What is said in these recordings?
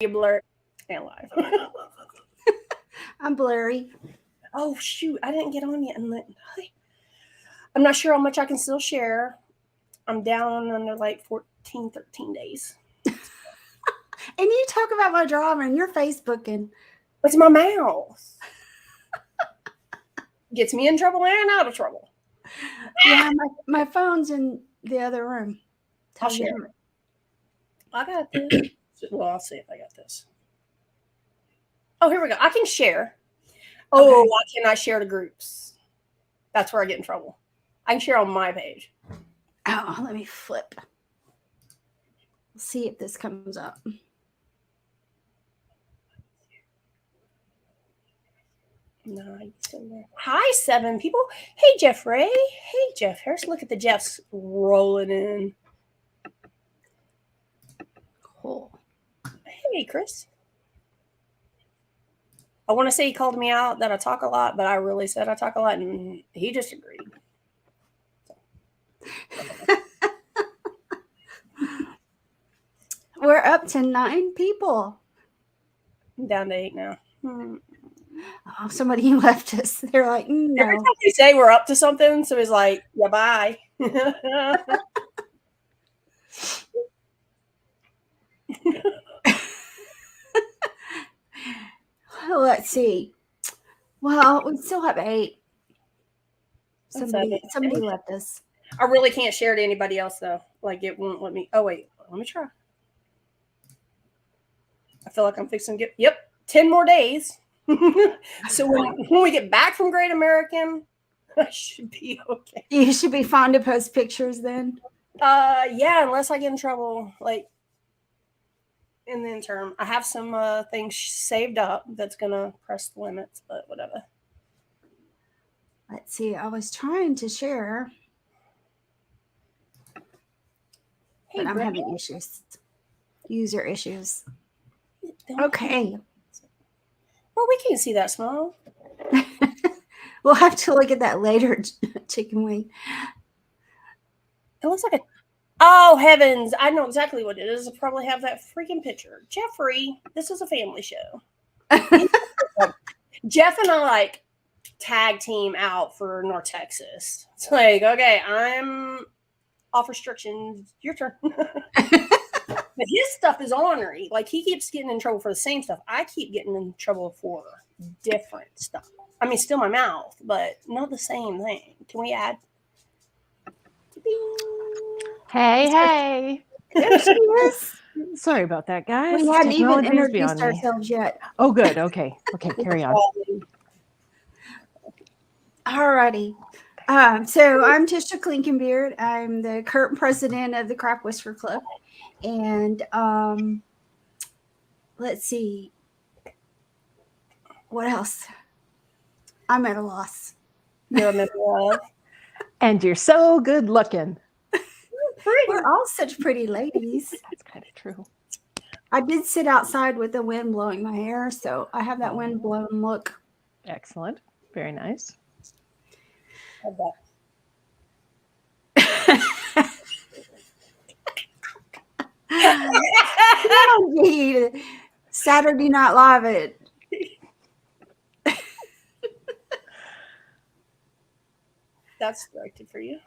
You blur and live. I'm blurry. Oh shoot, I didn't get on yet. I'm not sure how much I can still share. I'm down under like 14, 13 days. And you talk about my drama and you're Facebooking. It's my mouth. Gets me in trouble and out of trouble. Yeah, my phone's in the other room. I'll share. I got this. Well, I'll see if I got this. Oh, here we go. I can share. Oh, Okay. why can't I share to groups? That's where I get in trouble. I can share on my page. Oh, let me flip. Let's see if this comes up. No, you still there. Hi, 7 people. Hey, Jeffrey. Hey, Jeff Harris. Look at the Jeffs rolling in. Cool. Hey, Chris. I want to say he called me out that I talk a lot, but I really said I talk a lot, and he just agreed. We're up to 9 people. I'm down to 8 now. Oh, somebody left us. They're like, no. Every time we say we're up to something, so he's like, yeah, bye. Let's see. Well, we still have 8. Somebody left us. I really can't share to anybody else though. Like it won't let me. Oh wait, let me try. I feel like I'm fixing to get. Yep, 10 more days. So when we get back from Great American, I should be okay. You should be fine to post pictures then. Yeah, unless I get in trouble, like in the interim. I have some things saved up that's gonna press the limits, but whatever. Let's see. I was trying to share, but I'm having issues. User issues. Okay. Well, we can't see that small. We'll have to look at that later, Chicken Wing. It looks like a. Oh, heavens. I know exactly what it is. I probably have that freaking picture. Jeffrey, this is a family show. Jeff and I, like, tag team out for North Texas. It's like, okay, I'm off restrictions. Your turn. But his stuff is ornery. Like, he keeps getting in trouble for the same stuff. I keep getting in trouble for different stuff. I mean, still my mouth, but not the same thing. Can we add? Hey. There she is. Sorry about that, guys. We hadn't even introduced ourselves yet. Oh, good. Okay, carry on. Alrighty. So I'm Tisha Klinkenbeard. I'm the current president of the Craft Whisker Club. And let's see. What else? I'm at a loss. You're a loss. And you're so good looking. We're all such pretty ladies. That's kind of true. I did sit outside with the wind blowing my hair, so I have that wind blown look. Excellent. Very nice. Saturday Night Live it. That's directed for you.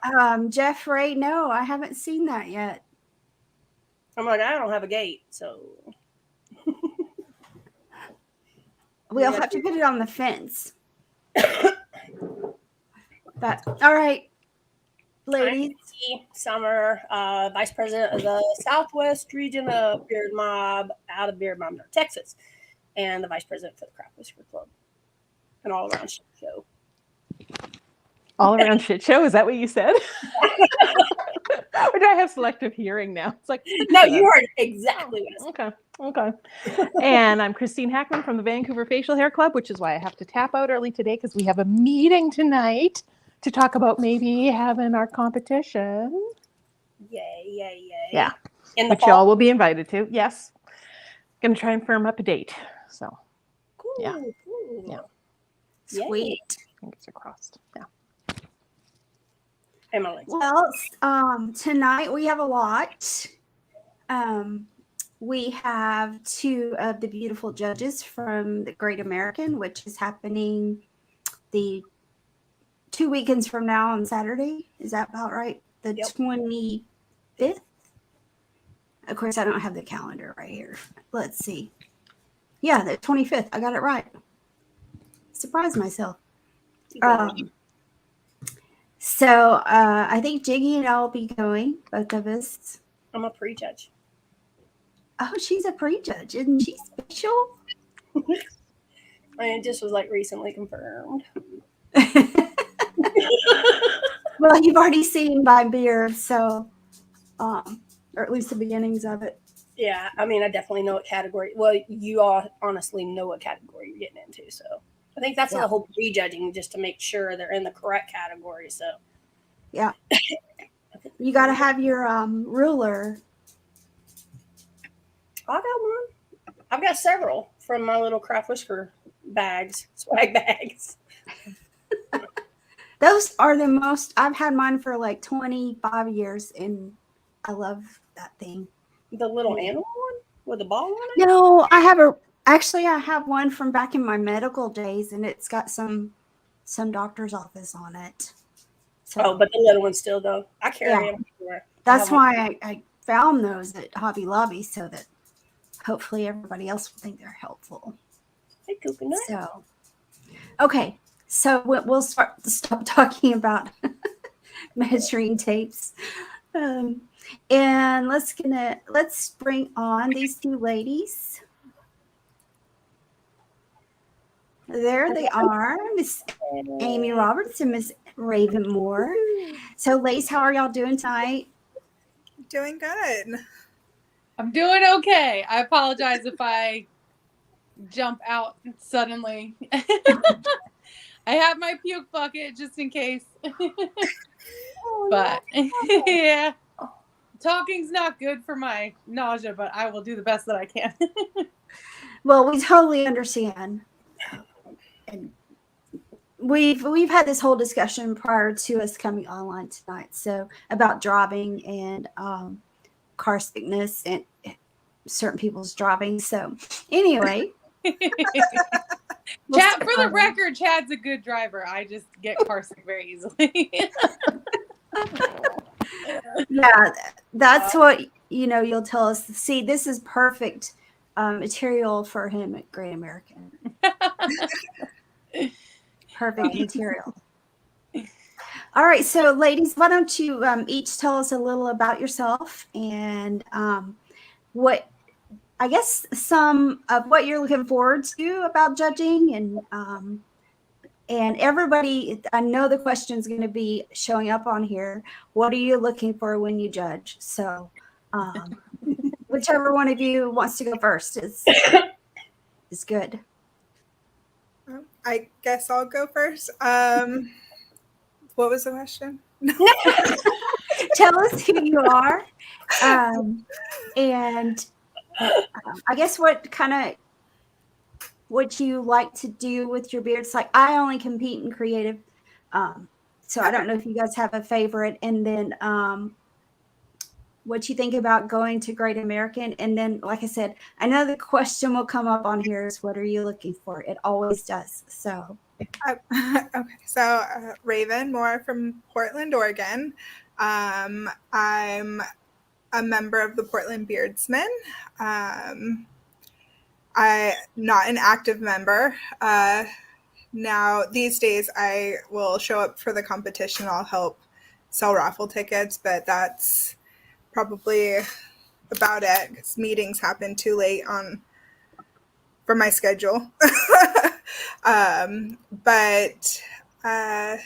Jeffrey, no, I haven't seen that yet. I'm like, I don't have a gate, so we'll have to put it on the fence. But all right, ladies. Summer, vice president of the Southwest region of Beard Mob, out of Beard Mob, North Texas, and the vice president for the Craft Whisker Club, an all-around shit show. All around shit show? Is that what you said? Or do I have selective hearing now? It's like no, you heard exactly what I said. Okay. And I'm Christine Hackman from the Vancouver Facial Hair Club, which is why I have to tap out early today because we have a meeting tonight to talk about maybe having our competition. Yay. Yeah. Which y'all will be invited to. Yes. Gonna try and firm up a date. So cool. Yeah. Sweet. Fingers are crossed. Yeah. Well, tonight we have a lot. we have two of the beautiful judges from the Great American, which is happening the 2 weekends from now on Saturday. Is that about right? The Yep. 25th? Of course, I don't have the calendar right here. Let's see. Yeah, the 25th. I got it right. Surprised myself. So I think Jiggy and I will be going, both of us. I'm a prejudge. Oh, she's a prejudge. Isn't she special? And it just was like recently confirmed. Well, you've already seen my beard, so, or at least the beginnings of it. Yeah, I mean, I definitely know what category. Well, you all honestly know what category you're getting into, so I think that's the whole prejudging, just to make sure they're in the correct category. So, yeah, you got to have your ruler. I got one. I've got several from my little craft whisker bags, swag bags. Those are the most. I've had mine for like 25 years, and I love that thing. The little animal one with the ball on it? No, I have one from back in my medical days, and it's got some doctor's office on it. So, but the little ones still though. I carry them everywhere. That's why I found those at Hobby Lobby, so that hopefully everybody else will think they're helpful. Hey, coconut. So, okay. So we'll stop talking about measuring tapes, and let's bring on these two ladies. There they are, Miss Amy Roberts and Miss Raven Moore. So, ladies, how are y'all doing tonight? Doing good. I'm doing okay. I apologize if I jump out suddenly. I have my puke bucket just in case. But yeah, talking's not good for my nausea, but I will do the best that I can. Well, we totally understand. And we've had this whole discussion prior to us coming online tonight, so about driving and car sickness and certain people's driving. So anyway. Chad, for the record, Chad's a good driver. I just get car sick very easily. Yeah, that's what you'll tell us. See, this is perfect material for him at Great American. Perfect material. All right, so ladies, why don't you each tell us a little about yourself and what I guess some of what you're looking forward to about judging, and everybody, I know the question is going to be showing up on here. What are you looking for when you judge? So whichever one of you wants to go first is good. I guess I'll go first. What was the question? Tell us who you are, and I guess what you like to do with your beards. Like, I only compete in creative, so I don't know if you guys have a favorite. And then what you think about going to Great American. And then, like I said, I know the question will come up on here is, what are you looking for? It always does. So okay, so Raven Moore from Portland, Oregon. I'm a member of the Portland Beardsmen. I'm not an active member. Now, these days, I will show up for the competition. I'll help sell raffle tickets, but that's probably about it, because meetings happen too late for my schedule. But I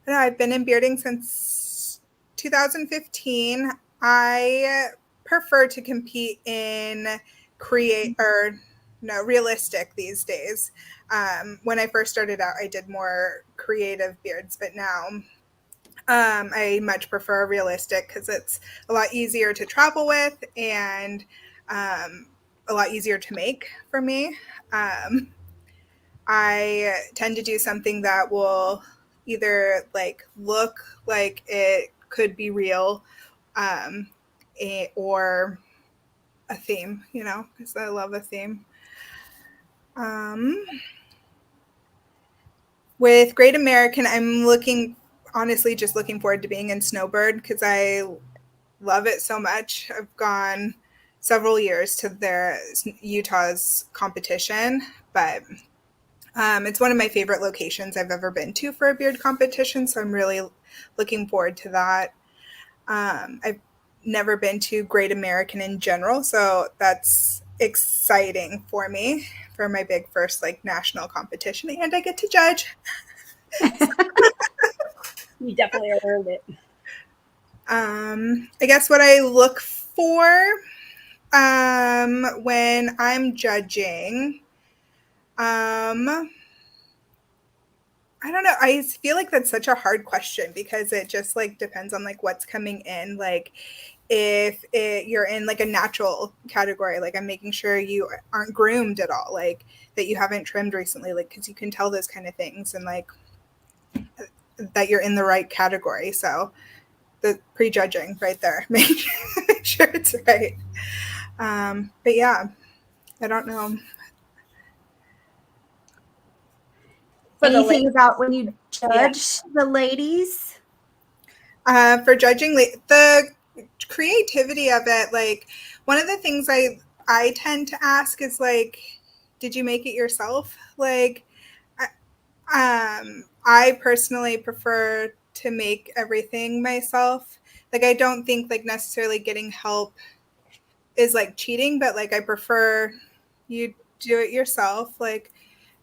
don't know, I've been in bearding since 2015. I prefer to compete in realistic these days. When I first started out, I did more creative beards, but now I much prefer realistic because it's a lot easier to travel with and a lot easier to make for me. I tend to do something that will either look like it could be real, or a theme, you know, because I love a theme. With Great American, I'm honestly just looking forward to being in Snowbird because I love it so much. I've gone several years to their Utah's competition, but it's one of my favorite locations I've ever been to for a beard competition, so I'm really looking forward to that. I've never been to Great American in general, so that's exciting for me for my big first like national competition, and I get to judge. You definitely earned it. I guess what I look for when I'm judging, I don't know. I feel like that's such a hard question because it just like depends on like what's coming in. Like if you're in like a natural category, like I'm making sure you aren't groomed at all, like that you haven't trimmed recently, like because you can tell those kind of things, and like that you're in the right category. So the prejudging right there, make sure it's right. But yeah, I don't know. For the Anything about when you judge the ladies? For judging the creativity of it, like one of the things I tend to ask is like, did you make it yourself? Like, I personally prefer to make everything myself. Like, I don't think like necessarily getting help is like cheating, but like I prefer you do it yourself. Like,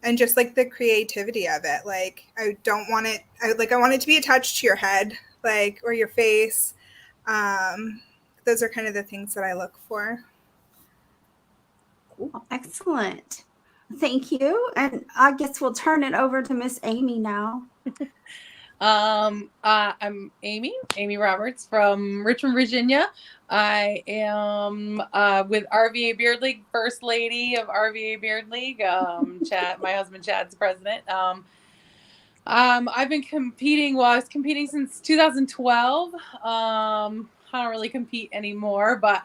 and just like the creativity of it. Like, I don't want it. I want it to be attached to your head, like, or your face. Those are kind of the things that I look for. Cool. Excellent. Thank you. And I guess we'll turn it over to Miss Amy now. I'm Amy Roberts from Richmond, Virginia. I am with RVA Beard League, first lady of RVA Beard League. Chad, my husband Chad's president. I've been competing. Well, I was competing since 2012. I don't really compete anymore, but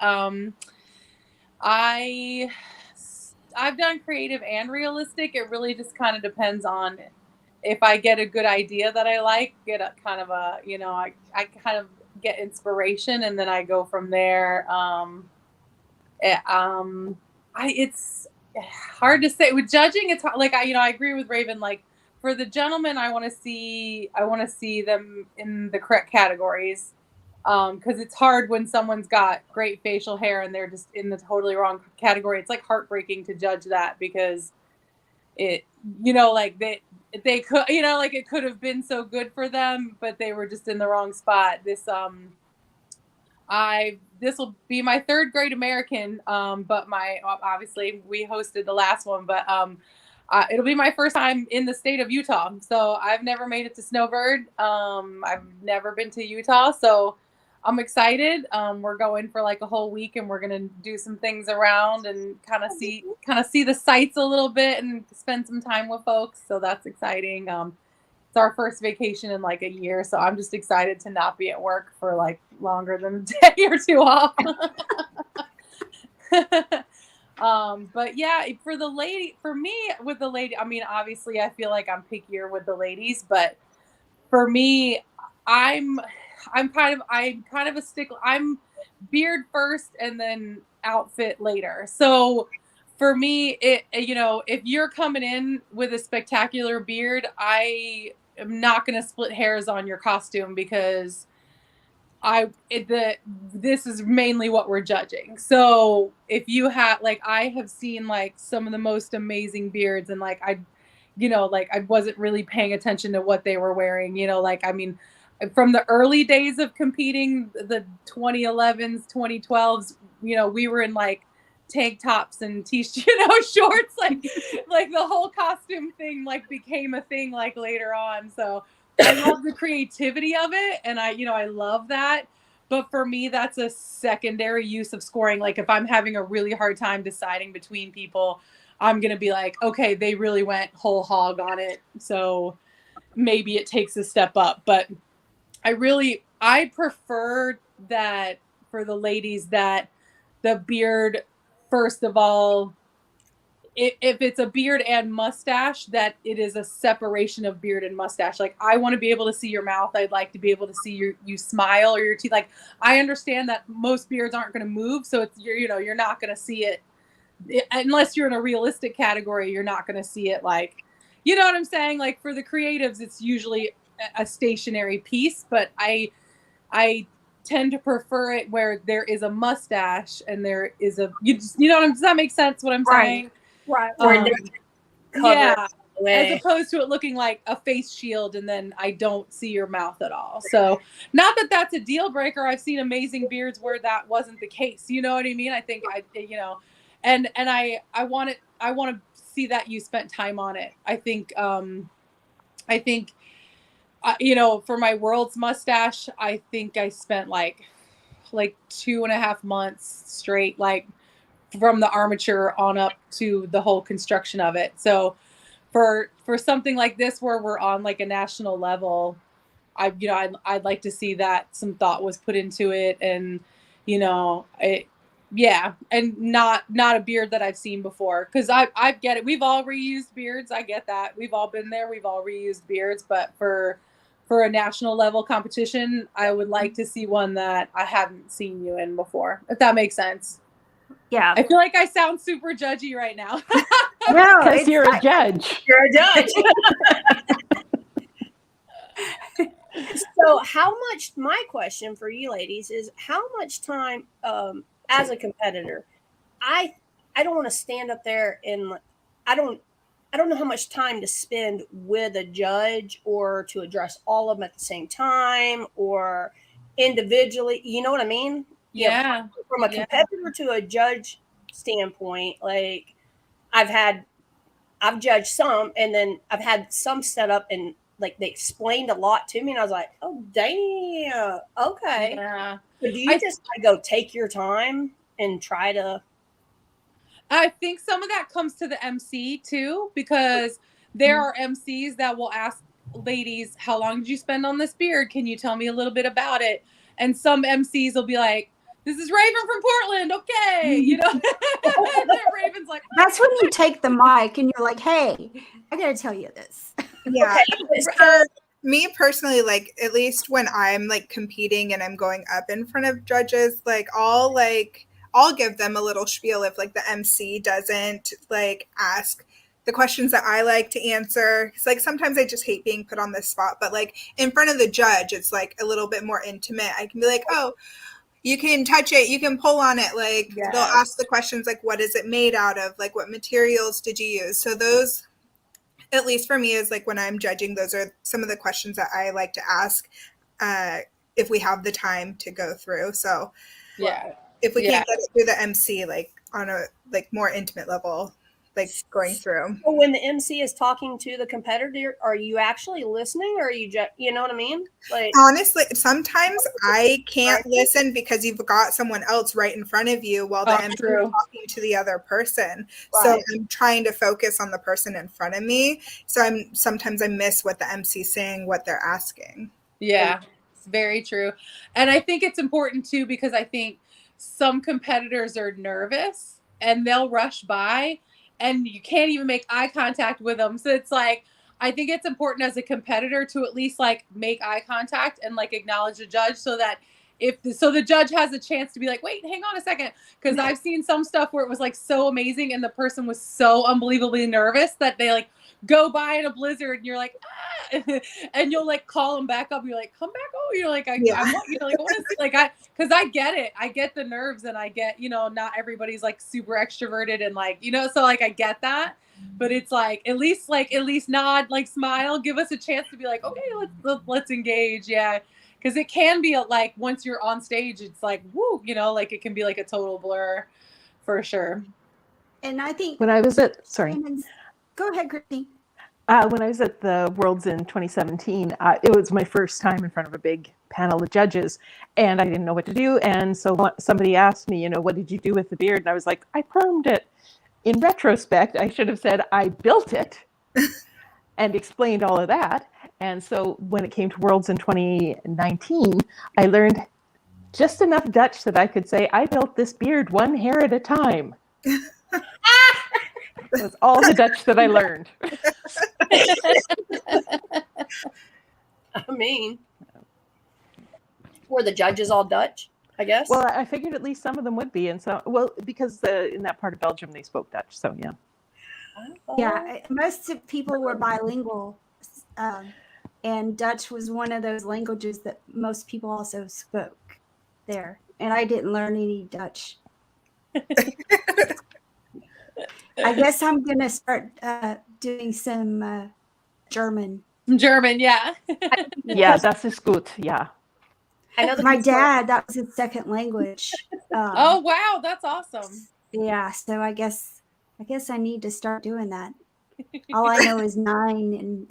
I've done creative and realistic. It really just kind of depends on if I get a good idea that I like, get a kind of a, you know, I kind of get inspiration and then I go from there. It's hard to say with judging. It's hard, like, I agree with Raven. Like for the gentlemen, I want to see them in the correct categories. Because it's hard when someone's got great facial hair and they're just in the totally wrong category. It's like heartbreaking to judge that because it, like they could, like it could have been so good for them, but they were just in the wrong spot. This will be my third Great American, but obviously we hosted the last one, but it'll be my first time in the state of Utah. So I've never made it to Snowbird. I've never been to Utah, so I'm excited. We're going for like a whole week and we're going to do some things around and kind of see the sights a little bit and spend some time with folks. So that's exciting. It's our first vacation in like a year. So I'm just excited to not be at work for like longer than a day or two off. But yeah, for me with the lady, I mean, obviously I feel like I'm pickier with the ladies, but for me, I'm kind of a stickler. I'm beard first and then outfit later. So for me, if you're coming in with a spectacular beard, I am not going to split hairs on your costume because this is mainly what we're judging. So if you have, like, I have seen like some of the most amazing beards and like I wasn't really paying attention to what they were wearing, I mean, from the early days of competing, the 2011s, 2012s, we were in like tank tops and shorts, like the whole costume thing like became a thing like later on. So I love the creativity of it and I love that. But for me, that's a secondary use of scoring. Like if I'm having a really hard time deciding between people, I'm going to be like, okay, they really went whole hog on it. So maybe it takes a step up. But I prefer that for the ladies that the beard, first of all, if it's a beard and mustache, that it is a separation of beard and mustache. Like, I want to be able to see your mouth. I'd like to be able to see you smile or your teeth. Like, I understand that most beards aren't going to move, so you're not going to see it unless you're in a realistic category. You're not going to see it, like, you know what I'm saying? Like, for the creatives, it's usually a stationary piece, but I tend to prefer it where there is a mustache and there is does that make sense what I'm saying? Right. Where it doesn't cover Yeah. it away. As opposed to it looking like a face shield and then I don't see your mouth at all. So not that that's a deal breaker. I've seen amazing beards where that wasn't the case. You know what I mean? I think and I want to see that you spent time on it. I think for my world's mustache, I think I spent like 2.5 months straight, like from the armature on up to the whole construction of it. So for something like this, where we're on like a national level, I'd like to see that some thought was put into it, and and not a beard that I've seen before, because I get it. We've all reused beards. I get that. We've all been there. We've all reused beards, but for a national level competition, I would like to see one that I haven't seen you in before, if that makes sense. Yeah. I feel like I sound super judgy right now. No, Because you're a judge. You're a judge. So my question for you ladies is, how much time as a competitor, I don't want to stand up there and I don't know how much time to spend with a judge, or to address all of them at the same time, or individually. You know what I mean? Yeah. From a competitor to a judge standpoint, like I've judged some, and then I've had some set up and like they explained a lot to me, and I was like, oh damn, okay. Yeah. So do you just go take your time and try to? I think some of that comes to the MC too, because there are MCs that will ask ladies, how long did you spend on this beard? Can you tell me a little bit about it? And some MCs will be like, this is Raven from Portland. Okay. And then Raven's like, that's when you take the mic and you're like, hey, I gotta tell you this. Yeah. Okay. For me personally, like, at least when I'm like competing and I'm going up in front of judges, like I'll give them a little spiel if like the MC doesn't like ask the questions that I like to answer. Cause like sometimes I just hate being put on the spot, but like in front of the judge, it's like a little bit more intimate. I can be like, oh, you can touch it, you can pull on it. Like they'll ask the questions like, what is it made out of? Like, what materials did you use? So those, at least for me, is like when I'm judging, those are some of the questions that I like to ask if we have the time to go through. So if we can't get it through the MC, like on a like more intimate level, like going through. So when the MC is talking to the competitor, are you actually listening, or are you just, you know what I mean? Like, honestly, sometimes I can't listen because you've got someone else right in front of you while the MC is talking to the other person. Right. So I'm trying to focus on the person in front of me. So sometimes I miss what the MC's saying, what they're asking. Yeah, it's very true. And I think it's important too, because I think some competitors are nervous and they'll rush by and you can't even make eye contact with them. So it's like, I think it's important as a competitor to at least like make eye contact and like acknowledge the judge, so that so the judge has a chance to be like, wait, hang on a second. Cause I've seen some stuff where it was like so amazing and the person was so unbelievably nervous that they like go by in a blizzard and you're like, ah! And you'll like call them back up. You're like, come back. Oh, you're like, I want you to like, cause I get it. I get the nerves, and I get, not everybody's like super extroverted and like, so like, I get that, but it's like, at least nod, like smile, give us a chance to be like, okay, let's engage. Yeah. Cause it can be like, once you're on stage, it's like, woo, like it can be like a total blur for sure. And I think when I was at, go ahead, Christine. When I was at the Worlds in 2017, it was my first time in front of a big panel of judges, and I didn't know what to do. And so somebody asked me, what did you do with the beard? And I was like, I permed it. In retrospect, I should have said I built it and explained all of that. And so when it came to Worlds in 2019, I learned Just enough Dutch that I could say, I built this beard one hair at a time. That's all the Dutch that I learned. I mean, were the judges all Dutch? I guess. Well, I figured at least some of them would be, and so because in that part of Belgium they spoke Dutch, so yeah. Yeah, most people were bilingual, and Dutch was one of those languages that most people also spoke there. And I didn't learn any Dutch. I guess I'm gonna start doing some German. German, yeah. Yeah, das ist gut. Yeah. I know My dad, that was his second language. Oh wow, that's awesome. Yeah, so I guess I need to start doing that. All I know is 9 and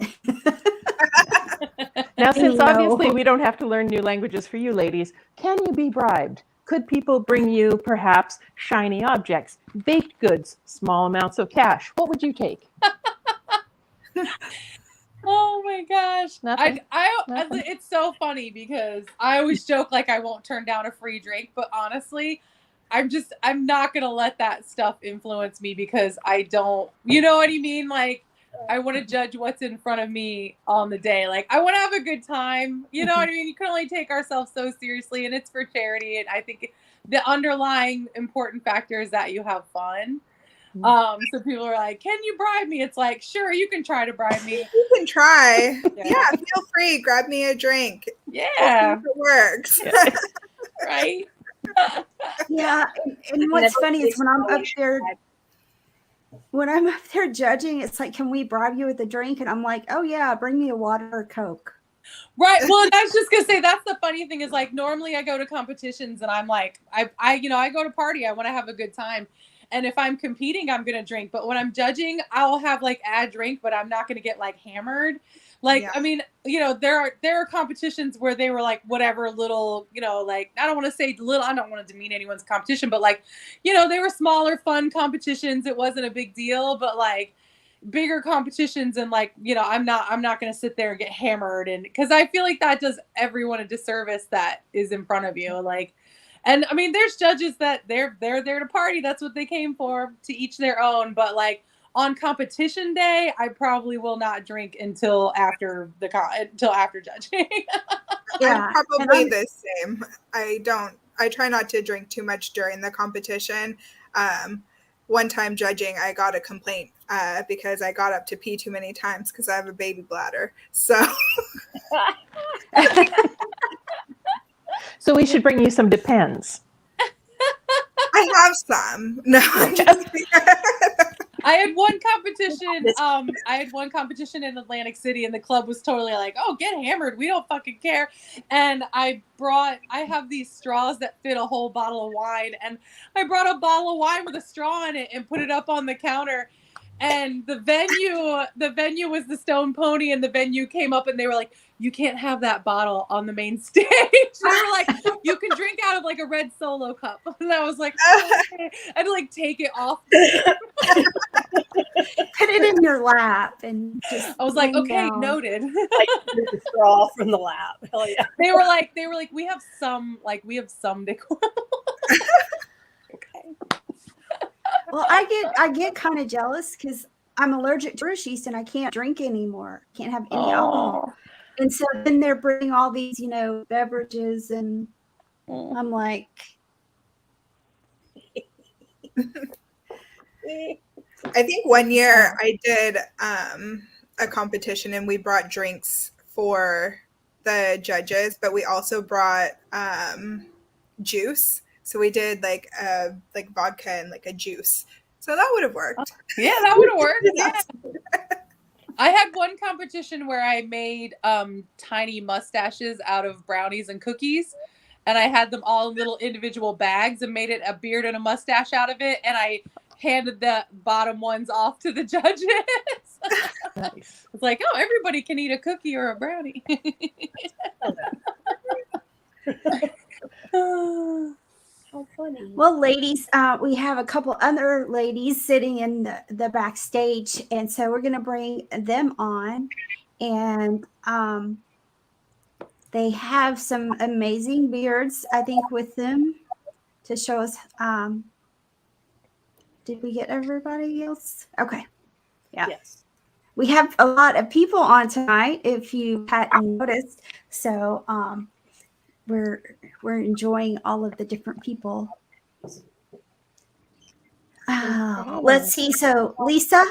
Now, since No. obviously we don't have to learn new languages for you ladies, can you be bribed? Could people bring you perhaps shiny objects, baked goods, small amounts of cash? What would you take? Oh my gosh. Nothing? Nothing? It's so funny because I always joke like I won't turn down a free drink, but honestly, I'm not going to let that stuff influence me because I don't, you know what I mean? Like, I want to judge what's in front of me on the day. Like, I want to have a good time. You know what I mean? You can only take ourselves so seriously, and it's for charity. And I think the underlying important factor is that you have fun. So people are like, can you bribe me? It's like, sure, you can try to bribe me. You can try. Yeah. Yeah, feel free. Grab me a drink. Yeah. It works. Yeah. Right. yeah. And what's funny is when I'm up there judging, it's like, can we bribe you with a drink? And I'm like, oh yeah, bring me a water or Coke. Right. Well, I was just gonna say that's the funny thing is like normally I go to competitions and I'm like I go to party. I want to have a good time. And if I'm competing, I'm going to drink. But when I'm judging, I'll have like a drink, but I'm not going to get like hammered. Like, yeah. I mean, there are competitions where they were like, whatever little, like, I don't want to say little, I don't want to demean anyone's competition, but like, they were smaller, fun competitions. It wasn't a big deal, but like bigger competitions and like, I'm not going to sit there and get hammered. And cause I feel like that does everyone a disservice that is in front of you. Like, and I mean, there's judges that they're there to party. That's what they came for, to each their own. But like on competition day, I probably will not drink until after judging. Yeah, I'm probably the same. I try not to drink too much during the competition. One time judging, I got a complaint because I got up to pee too many times because I have a baby bladder. So. So we should bring you some Depends. I have some. No, I'm just I had one competition in Atlantic City, and the club was totally like, "Oh, get hammered. We don't fucking care." And I have these straws that fit a whole bottle of wine, and I brought a bottle of wine with a straw in it and put it up on the counter. And the venue was the Stone Pony, and the venue came up and they were like, you can't have that bottle on the main stage. They were like, you can drink out of like a red Solo cup. And I was like, oh, okay. I had to like take it off. Put it in your lap and just I was like, okay, noted. Like the straw from the lap. Hell yeah. They were like, we have some decor. Okay. Well, I get kind of jealous because I'm allergic to yeast and I can't drink anymore. Can't have any alcohol. And so then they're bringing all these, beverages, and I'm like, I think one year I did a competition and we brought drinks for the judges, but we also brought juice. So we did like vodka and like a juice. So that would have worked. Yeah, that would have worked. Yeah. I had one competition where I made tiny mustaches out of brownies and cookies, and I had them all in little individual bags and made it a beard and a mustache out of it, and I handed the bottom ones off to the judges. Nice. It's like, oh, everybody can eat a cookie or a brownie. How funny. well, ladies, we have a couple other ladies sitting in the backstage, and so we're going to bring them on. And they have some amazing beards, I think, with them to show us. Did we get everybody else? Okay. Yeah. Yes. We have a lot of people on tonight, if you hadn't noticed. So we're enjoying all of the different people. Let's see. So Lisa,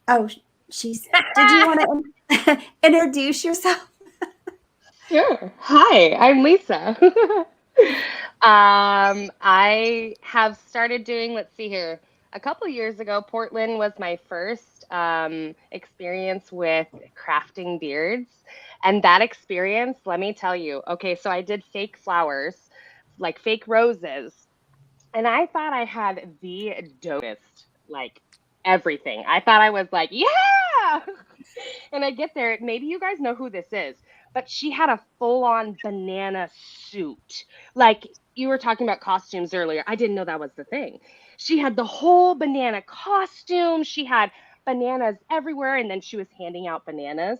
oh, did you want to introduce yourself? Sure. Hi, I'm Lisa. I have started doing, let's see here, a couple years ago, Portland was my first experience with crafting beards. And that experience, let me tell you, okay, so I did fake flowers, like fake roses. And I thought I had the dopest, like everything. I thought I was like, yeah. And I get there, maybe you guys know who this is, but she had a full-on banana suit. Like you were talking about costumes earlier. I didn't know that was the thing. She had the whole banana costume. She had bananas everywhere, and then she was handing out bananas.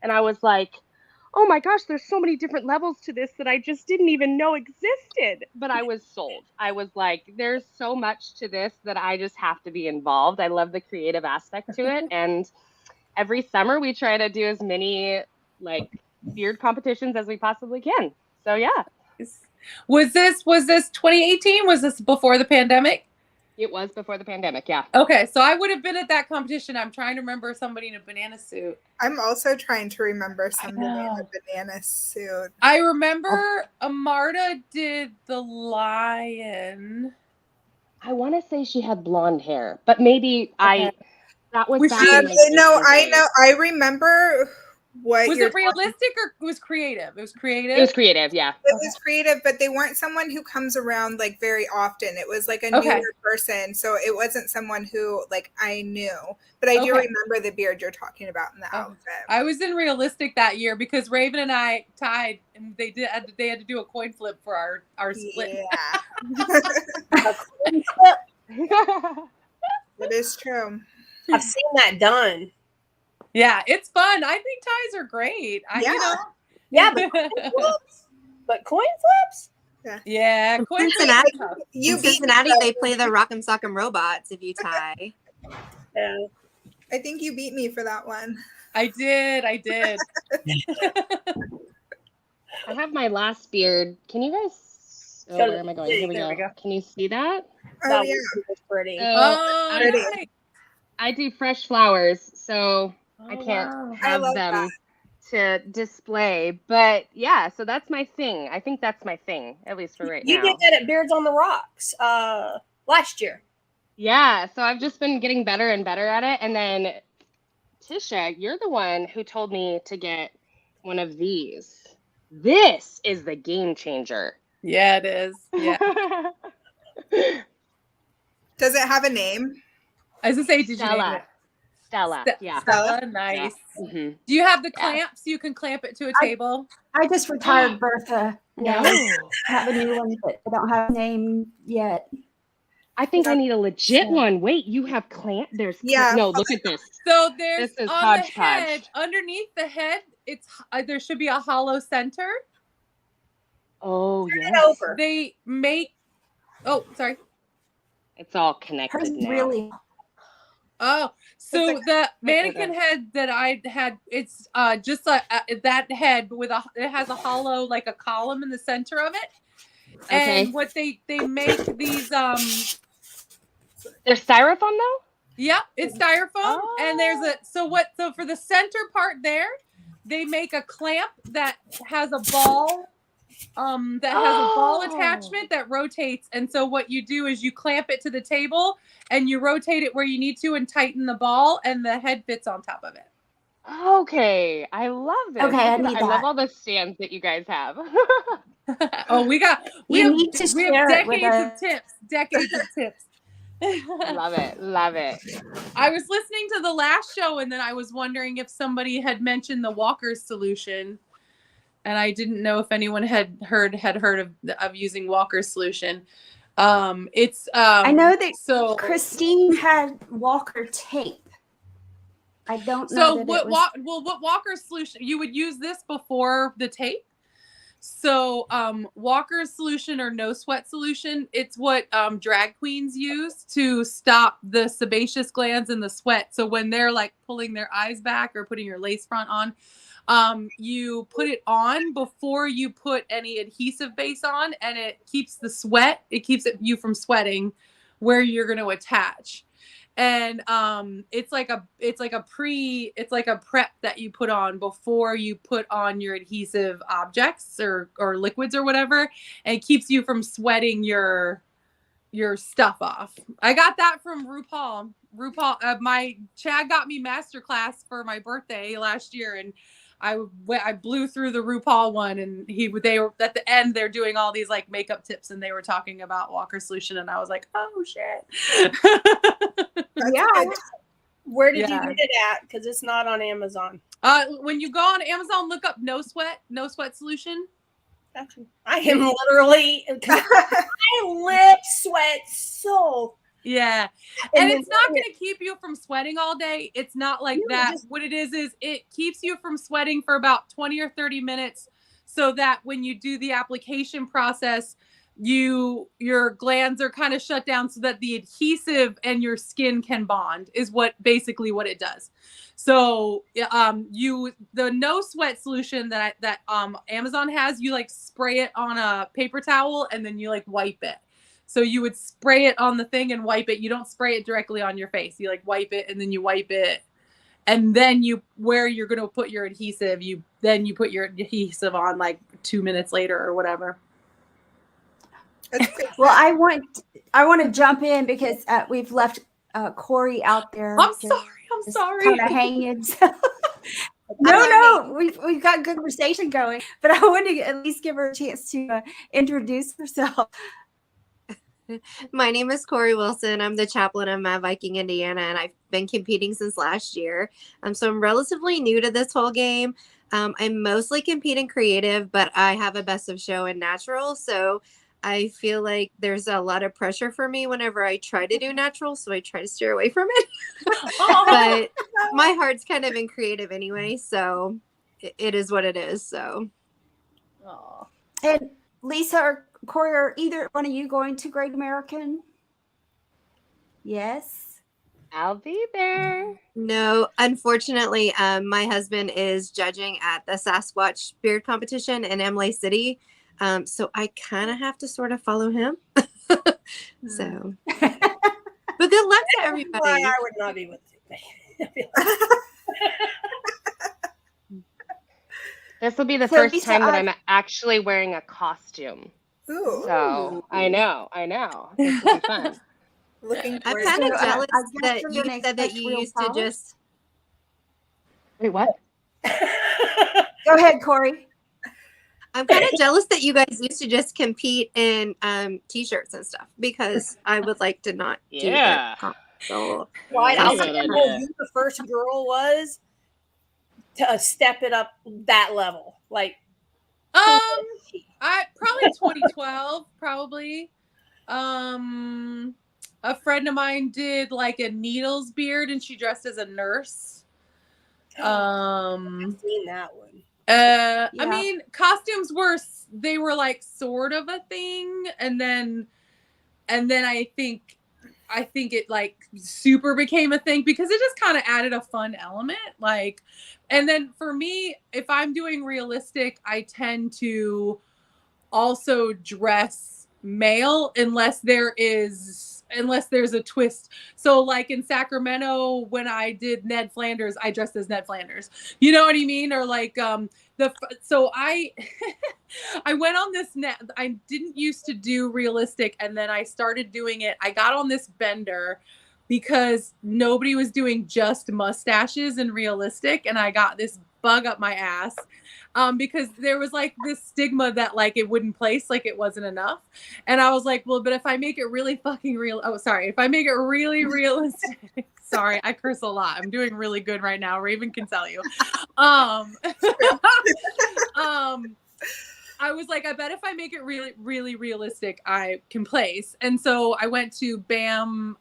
And I was like, oh my gosh, there's so many different levels to this that I just didn't even know existed. But I was sold. I was like, there's so much to this that I just have to be involved. I love the creative aspect to it. And every summer we try to do as many like beard competitions as we possibly can. So yeah. Was this 2018? Was this before the pandemic? It was before the pandemic, yeah. Okay, so I would have been at that competition. I'm trying to remember somebody in a banana suit. I'm also trying to remember somebody in a banana suit. I remember Amarta did the lion. I want to say she had blonde hair, but maybe that was back in my no, I days. know. I remember what Was you're it realistic or it was creative? It was creative. It was creative, yeah. It was creative, but they weren't someone who comes around like very often. It was like a newer person, so it wasn't someone who like I knew. But I do remember the beard you're talking about in the outfit. I was in realistic that year because Raven and I tied, and they had to do a coin flip for our split. Yeah, it is true. I've seen that done. Yeah, it's fun. I think ties are great. Yeah, but coin flips? Yeah, coin Cincinnati. flips. In Cincinnati, they play the Rock'em Sock'em Robots if you tie. Yeah. I think you beat me for that one. I did. I have my last beard. Can you guys? Oh, where am I going? Here we go. Can you see that? Oh yeah, was pretty. Nice. I do fresh flowers, so I can't have them to display. But yeah, so that's my thing. I think that's my thing, at least for right now. You did that at Beards on the Rocks last year. Yeah, so I've just been getting better and better at it. And then, Tisha, you're the one who told me to get one of these. This is the game changer. Yeah, it is. Yeah. Does it have a name? I was gonna say, did you name it? Stella. Yeah. Stella, nice. Yeah. Mm-hmm. Do you have the clamps? You can clamp it to a table. I just retired Bertha. No, I have a new one, but I don't have a name yet. I think I need a legit one. Wait, you have clamp? No, look at this. So there's this is on the head, underneath the head, it's there should be a hollow center. Oh, Turn yes. it over. They make. Oh, sorry. It's all connected Hers now. really. Oh, so the mannequin head that I had, it's just that head with it has a hollow, like a column in the center of it. Okay. And what they make these They're styrofoam though? Yep, it's styrofoam. And there's so for the center part there, they make a clamp that has a ball attachment that rotates. And so what you do is you clamp it to the table and you rotate it where you need to and tighten the ball, and the head fits on top of it. Okay, I love this. Okay, I need I love all the stands that you guys have. Oh, we have decades of tips. Love it. I was listening to the last show, and then I was wondering if somebody had mentioned the Walker's solution, and I didn't know if anyone had heard of using Walker's solution. It's I know that Christine had Walker tape. I don't know. So what Walker's solution? You would use this before the tape. So Walker's solution or no sweat solution, it's what drag queens use to stop the sebaceous glands and the sweat. So when they're like pulling their eyes back or putting your lace front on, you put it on before you put any adhesive base on, and it keeps the sweat, it keeps you from sweating where you're going to attach. And it's like a prep that you put on before you put on your adhesive objects or liquids or whatever, and it keeps you from sweating your stuff off. I got that from RuPaul. My Chad got me masterclass for my birthday last year, and I blew through the RuPaul one, and they were at the end, they're doing all these like makeup tips, and they were talking about Walker solution, and I was like, oh shit. Yeah. Where did you Yeah. get it at? Because it's not on Amazon. When you go on Amazon, look up no sweat solution. I am literally, I lip sweat so. Yeah. And it's not going to keep you from sweating all day. It's not like that. What it is it keeps you from sweating for about 20 or 30 minutes so that when you do the application process, your glands are kind of shut down so that the adhesive and your skin can bond is basically what it does. So the no sweat solution that Amazon has, you like spray it on a paper towel and then you like wipe it. So you would spray it on the thing and wipe it. You don't spray it directly on your face. You like wipe it and then you wipe it. And then where you're going to put your adhesive, you put your adhesive on like 2 minutes later or whatever. Well, I want to jump in because we've left Corey out there. I'm sorry. Kind of hanging. No, we've got good conversation going, but I want to at least give her a chance to introduce herself. My name is Corey Wilson. I'm the chaplain of Mad Viking, Indiana, and I've been competing since last year. So I'm relatively new to this whole game. I mostly compete in creative, but I have a best of show in natural. So I feel like there's a lot of pressure for me whenever I try to do natural. So I try to steer away from it. But my heart's kind of in creative anyway. So it is what it is. So. Aww. And Lisa or Corey, are either one of you going to Great American? Yes. I'll be there. No, unfortunately, my husband is judging at the Sasquatch beard competition in Emily City. So I kind of have to sort of follow him. So, but good luck to everybody. Why I would not be with you. This will be the So, first Lisa, time that I'm actually wearing a costume. Ooh. So I know. This will be fun. Looking I'm forward kind to of it. jealous I guess that you're you gonna said that expect you real used to powers? just. Wait, what? Go ahead, Corey. I'm kind of jealous that you guys used to just compete in t-shirts and stuff because I would like to not do Yeah. that. So, Right. That's I'll a good tell you idea. who the first girl was to step it up that level. Like, I probably 2012, probably. A friend of mine did like a needles beard and she dressed as a nurse. I've seen that one. I Yeah. mean, costumes were like sort of a thing, and then I think it like super became a thing because it just kind of added a fun element. Like, and then for me, if I'm doing realistic, I tend to also dress male unless there's a twist. So like in Sacramento, when I did Ned Flanders, I dressed as Ned Flanders. You know what I mean? Or like so I I went on this I didn't used to do realistic, and then I started doing it. I got on this bender because nobody was doing just mustaches and realistic, and I got this bug up my ass. Because there was like this stigma that like it wouldn't place, like it wasn't enough. And I was like, well, but if I make it really fucking real, if I make it really realistic, sorry, I curse a lot. I'm doing really good right now. Raven can tell you. I was like, I bet if I make it really, really realistic, I can place. And so I went to BAM,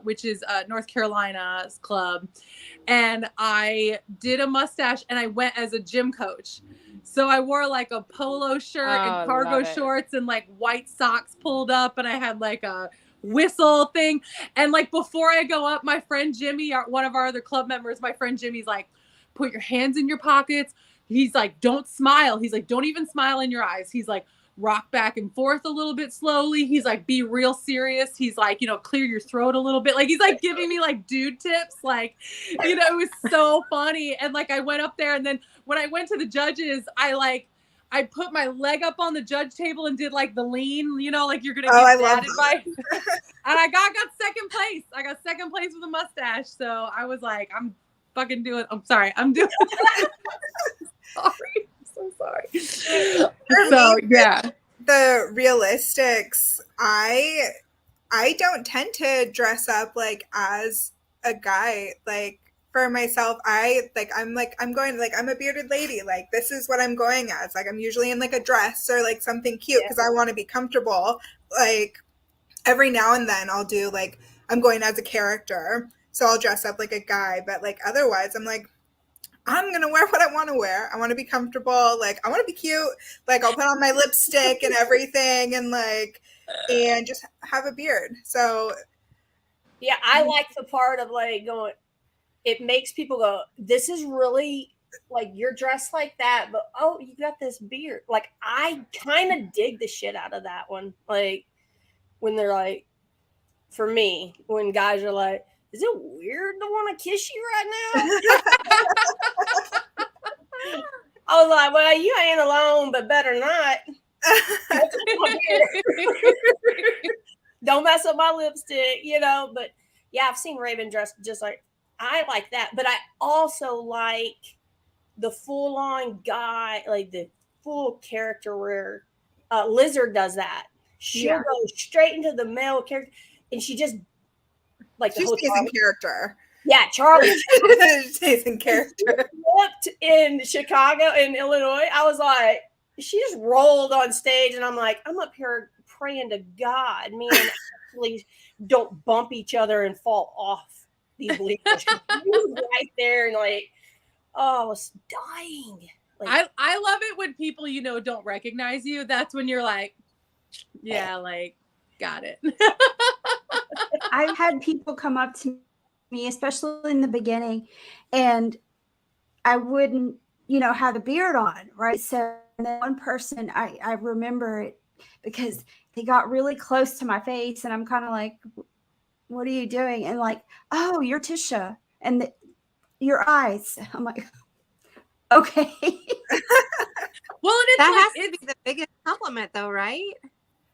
which is North Carolina's club, and I did a mustache and I went as a gym coach. So I wore like a polo shirt Oh, and cargo love it. shorts and like white socks pulled up, and I had like a whistle thing. And like before I go up, my friend Jimmy, one of our other club members, my friend Jimmy's like, put your hands in your pockets. He's like, don't smile. He's like, don't even smile in your eyes. He's like, rock back and forth a little bit slowly. He's like, be real serious. He's like, you know, clear your throat a little bit. Like, he's like giving me like dude tips. Like, you know, it was so funny. And like, I went up there, and then when I went to the judges, I put my leg up on the judge table and did like the lean, you know, like you're going to I get love dad advice. And I got second place. I got second place with a mustache. So I was like, I'm fucking doing, I'm sorry. I'm doing, sorry. I'm so sorry. So yeah. The realistics, I don't tend to dress up like as a guy. Like for myself, I'm a bearded lady. Like this is what I'm going as. Like I'm usually in like a dress or like something cute because I want to be comfortable. Like every now and then I'll do like I'm going as a character, so I'll dress up like a guy. But like otherwise, I'm like, I'm going to wear what I want to wear. I want to be comfortable. Like, I want to be cute. Like, I'll put on my lipstick and everything and just have a beard. So, Yeah, I like the part of like going, it makes people go, this is really like you're dressed like that, but oh, you got this beard. Like, I kind of dig the shit out of that one. Like, when they're like, for me, when guys are like, is it weird to want to kiss you right now? I was like, well, you ain't alone, but better not. Don't mess up my lipstick, you know. But yeah, I've seen Raven dressed just like, I like that. But I also like the full on guy, like the full character where Lizard does that. She'll go straight into the male character, and she just like she stays in character. Yeah, Charlie stays in character. Flipped in Chicago and Illinois. I was like, she just rolled on stage, and I'm like, I'm up here praying to God, me and actually don't bump each other and fall off these bleachers. Right there, and like, oh, I was dying. Like, I love it when people, you know, don't recognize you. That's when you're like, yeah, like, got it. I've had people come up to me, especially in the beginning, and I wouldn't, you know, have a beard on, right? So then one person, I remember it because they got really close to my face, and I'm kind of like, what are you doing? And like, oh, you're Tisha, and your eyes. I'm like, okay. Well, and it's that like, has to be the biggest compliment, though, right?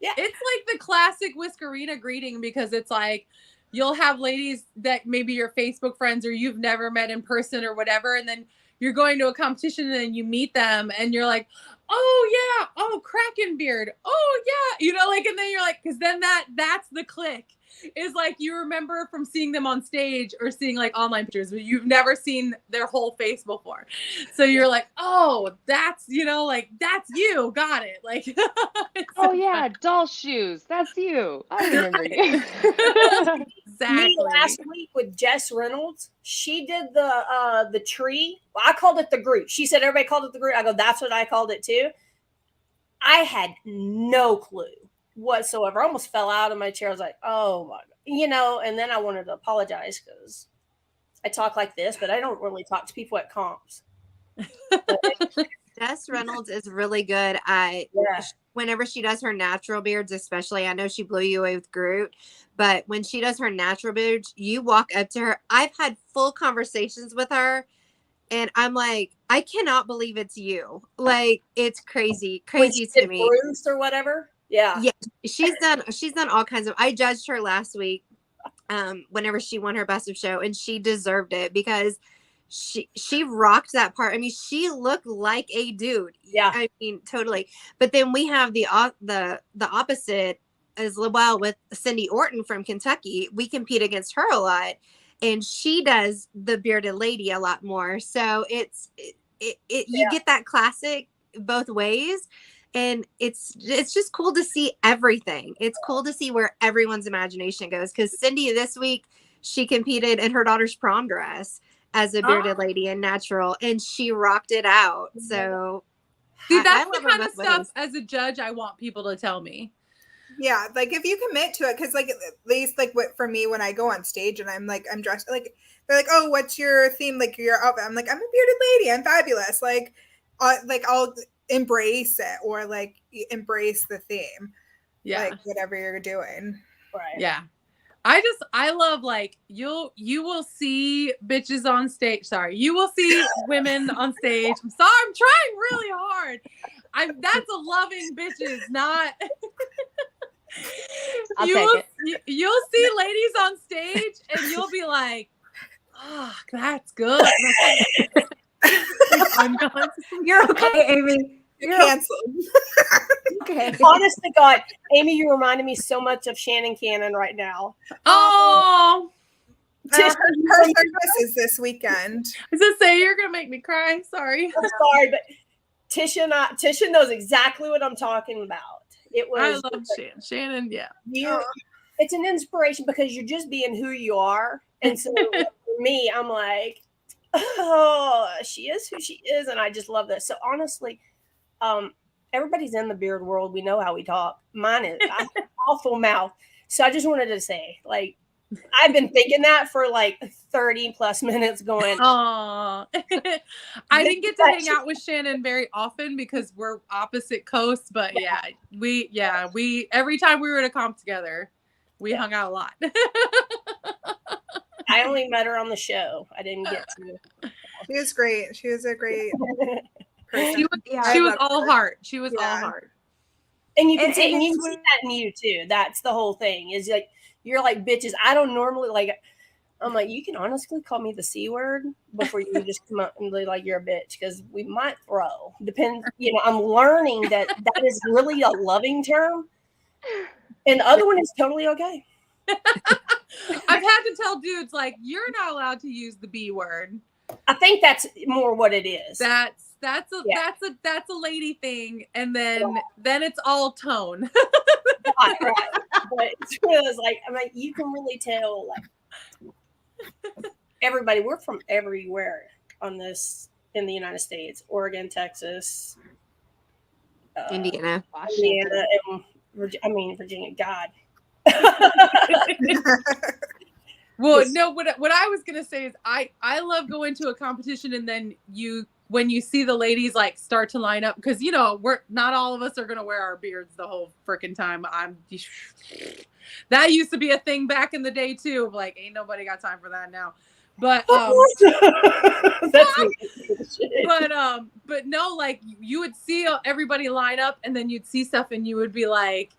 Yeah, it's like the classic Whiskerina greeting, because it's like you'll have ladies that maybe your Facebook friends or you've never met in person or whatever, and then you're going to a competition and then you meet them and you're like, oh yeah, oh Kraken beard, oh yeah, you know, like, and then you're like, because then that's the click. Is like you remember from seeing them on stage or seeing like online pictures, but you've never seen their whole face before. So you're like, oh, that's, you know, like that's you. Got it. Like, oh yeah, doll shoes. That's you. I remember you. Exactly. Me last week with Jess Reynolds, she did the tree. Well, I called it the Groot. She said everybody called it the Groot. I go, that's what I called it too. I had no clue whatsoever. I almost fell out of my chair. I was like, oh my God. You know, and then I wanted to apologize because I talk like this, but I don't really talk to people at comps. Jess Reynolds is really good at whenever she does her natural beards, especially. I know she blew you away with Groot, but when she does her natural beards, you walk up to her. I've had full conversations with her, and I'm like, I cannot believe it's you. Like, it's crazy to me. Bruce or whatever. Yeah. She's done all kinds of. I judged her last week, whenever she won her best of show, and she deserved it because she rocked that part. I mean, she looked like a dude. Yeah. I mean, totally. But then we have the opposite as well with Cindy Orton from Kentucky. We compete against her a lot, and she does the bearded lady a lot more. So you get that classic both ways. And it's just cool to see everything. It's cool to see where everyone's imagination goes. Because Cindy this week, she competed in her daughter's prom dress as a bearded lady in natural, and she rocked it out. So See, that's I the love 'em kind of both stuff ways. as a judge I want people to tell me. Yeah, like if you commit to it, because like at least like what for me when I go on stage and I'm like I'm dressed like they're like, oh, what's your theme, like your outfit? I'm like, I'm a bearded lady, I'm fabulous. Like I'll embrace it or like embrace the theme, Yeah. like whatever you're doing. Right. Yeah. I love like you will see bitches on stage. Sorry. You will see women on stage. I'm sorry, I'm trying really hard. That's a loving bitches, not I'll take it. You'll see ladies on stage and you'll be like, oh, that's good. I'm not. You're okay, Amy. You're You're canceled. okay. Honest to God, Amy, you reminded me so much of Shannon Cannon right now. Oh, Tish, Her service is this weekend. I was gonna say you're gonna make me cry. Sorry. I'm sorry, but Tisha knows exactly what I'm talking about. It I was love Shannon. Yeah. it's an inspiration because you're just being who you are. And so for me, I'm like, oh, she is who she is. And I just love this. So honestly, everybody's in the beard world. We know how we talk. Mine is I have an awful mouth. So I just wanted to say, like, I've been thinking that for like 30 plus minutes going, Oh, I didn't get to hang out with Shannon very often because we're opposite coasts, but we every time we were at a comp together, we hung out a lot. I only met her on the show. I didn't get to. She was great. She was a great person. She was all heart. She was all heart. And you can And- see, and and you it's can see that in you too. That's the whole thing. Is like you're like bitches. I don't normally like. I'm like, you can honestly call me the C word before you just come up and be like you're a bitch because we might throw. Depends. You know, I'm learning that is really a loving term, and the other one is totally okay. I've had to tell dudes like you're not allowed to use the B word. I think that's more what it is. That's a lady thing, and then it's all tone. Right. But it was like I mean, you can really tell like everybody. We're from everywhere on this in the United States: Oregon, Texas, Indiana. Indiana, and Virginia. God. Well, no, what I was gonna say is I love going to a competition and then when you see the ladies like start to line up because you know we're not all of us are gonna wear our beards the whole freaking time. That used to be a thing back in the day too. Like ain't nobody got time for that now. But but no, like you would see everybody line up and then you'd see stuff and you'd be like,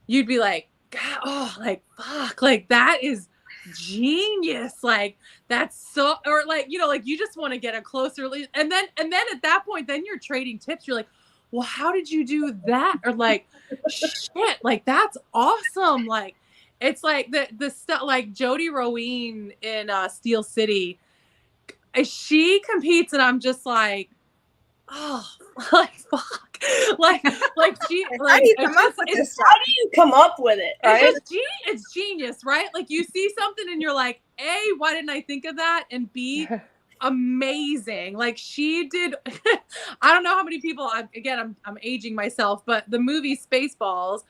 God, oh, like fuck, like that is genius, like that's so, or like you know, like you just want to get a closer and then at that point then you're trading tips. You're like, well, how did you do that? Or like shit, like that's awesome. Like it's like the stuff like Jody Rowene in Steel City, she competes and I'm just like, oh, like fuck, like she like How do you come up with it? Right? It's genius, right? Like you see something and you're like, A, why didn't I think of that? And B, amazing. Like she did. I don't know how many people. I'm aging myself, but the movie Spaceballs.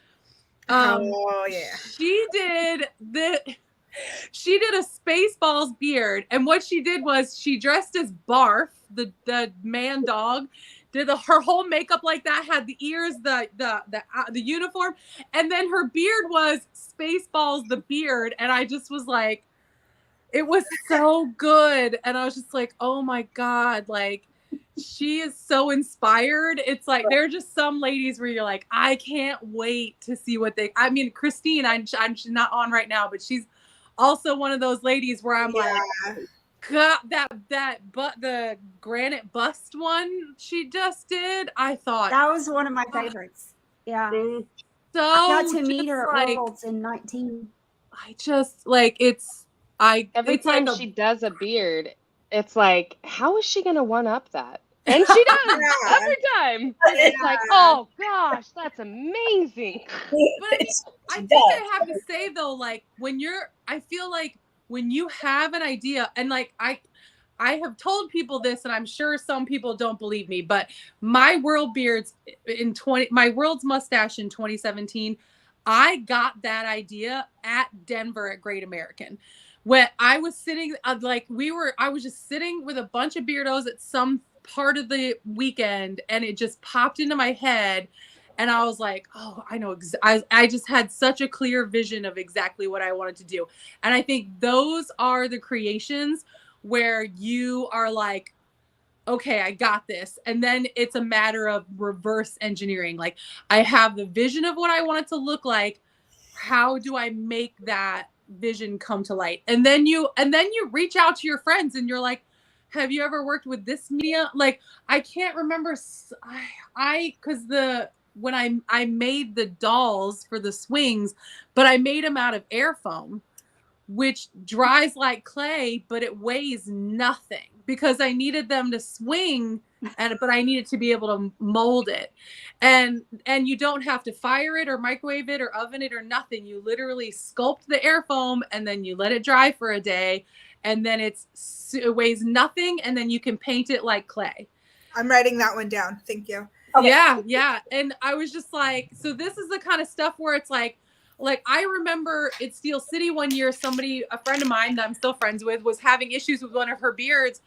Oh yeah. She did a Spaceballs beard, and what she did was she dressed as Barf, the man dog, did her whole makeup like that, had the ears, the uniform, and then her beard was Spaceballs the beard, and I just was like, it was so good, and I was just like, oh my god, like she is so inspired. It's like there are just some ladies where you're like, I can't wait to see what they. I mean, Christine, she's not on right now, but she's also one of those ladies where I'm like, God, the granite bust one she just did, I thought That was one of my favorites. Yeah. So I got to meet her at like, Worlds in 19. I just like Every it's time like she does a beard, it's like, how is she gonna one up that? And she does every time. It's like, oh gosh, that's amazing. But I think I have to say though, like I feel like when you have an idea and like I have told people this, and I'm sure some people don't believe me, but my world's mustache in 2017, I got that idea at Denver at Great American. When I was sitting, I was just sitting with a bunch of beardos at some part of the weekend, and it just popped into my head. And I was like, oh, I know. I just had such a clear vision of exactly what I wanted to do. And I think those are the creations where you are like, okay, I got this. And then it's a matter of reverse engineering. Like, I have the vision of what I want it to look like. How do I make that vision come to light? And then you reach out to your friends and you're like, have you ever worked with this media? Like, I can't remember. When I made the dolls for the swings, but I made them out of air foam, which dries like clay, but it weighs nothing because I needed them to swing, but I needed to be able to mold it. And you don't have to fire it or microwave it or oven it or nothing. You literally sculpt the air foam and then you let it dry for a day, and then it weighs nothing, and then you can paint it like clay. I'm writing that one down. Thank you. Okay. Yeah. And I was just like, so this is the kind of stuff where it's like I remember at Steel City one year, a friend of mine that I'm still friends with, was having issues with one of her beards.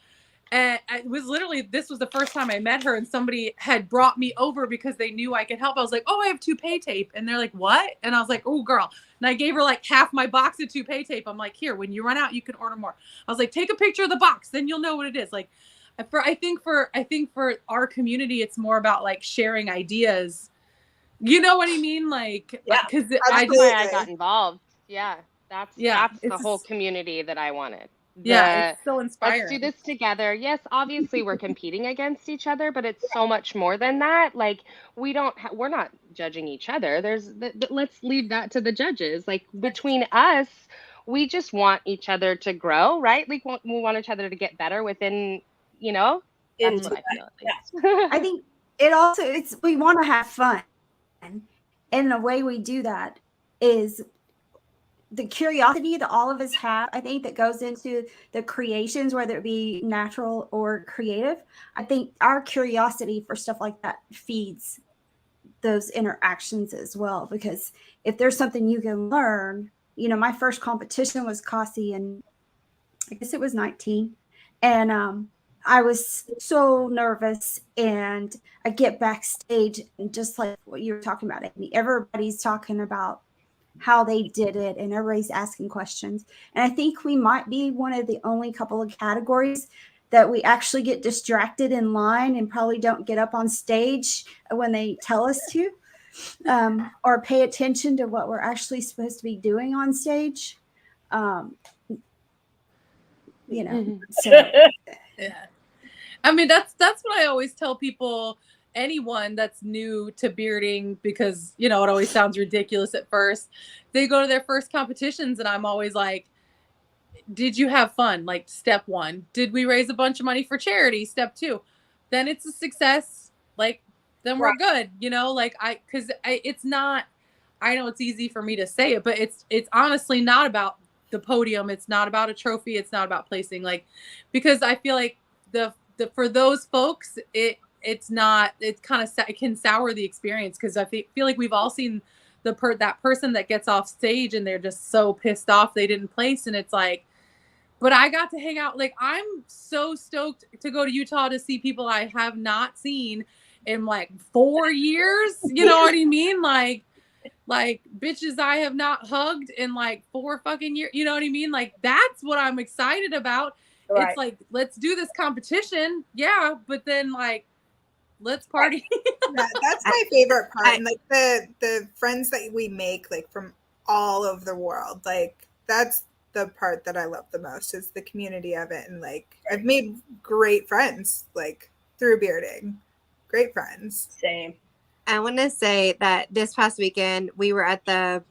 And it was literally, this was the first time I met her, and somebody had brought me over because they knew I could help. I was like, oh, I have toupee tape. And they're like, what? And I was like, oh, girl. And I gave her like half my box of toupee tape. I'm like, here, when you run out, you can order more. I was like, take a picture of the box, then you'll know what it is. Like, I think for our community, it's more about like sharing ideas. You know what I mean? Like, because that's why I got involved. Yeah, that's the whole community that I wanted. It's so inspiring. Let's do this together. Yes, obviously we're competing against each other, but it's so much more than that. Like, we're not judging each other. Let's leave that to the judges. Like, between us, we just want each other to grow, right? Like, we want each other to get better within, that's what I feel. Yeah. I think we want to have fun. And the way we do that is the curiosity that all of us have, I think, that goes into the creations, whether it be natural or creative. I think our curiosity for stuff like that feeds those interactions as well, because if there's something you can learn, my first competition was Kasi, and I guess it was 19. And I was so nervous, and I get backstage, and just like what you were talking about, Amy, everybody's talking about how they did it, and everybody's asking questions. And I think we might be one of the only couple of categories that we actually get distracted in line and probably don't get up on stage when they tell us to, or pay attention to what we're actually supposed to be doing on stage. So yeah. I mean, that's what I always tell people, anyone that's new to bearding, because, it always sounds ridiculous at first. They go to their first competitions, and I'm always like, did you have fun? Like, step 1. Did we raise a bunch of money for charity? Step 2. Then it's a success. Like, then we're good, because it's not, I know it's easy for me to say it, but it's honestly not about the podium. It's not about a trophy. It's not about placing, like, because I feel like for those folks, it can sour the experience, because I feel like we've all seen that person that gets off stage and they're just so pissed off they didn't place, and it's like, but I got to hang out. Like, I'm so stoked to go to Utah to see people I have not seen in like 4 years. You know what I mean? Like bitches I have not hugged in like 4 fucking years. You know what I mean? Like, that's what I'm excited about. Right. It's like, let's do this competition. Yeah. But then, like, let's party. That's my favorite part. And like the friends that we make, like, from all over the world, like, that's the part that I love the most, is the community of it. And like, I've made great friends, like, through bearding. Great friends. Same. I want to say that this past weekend we were at the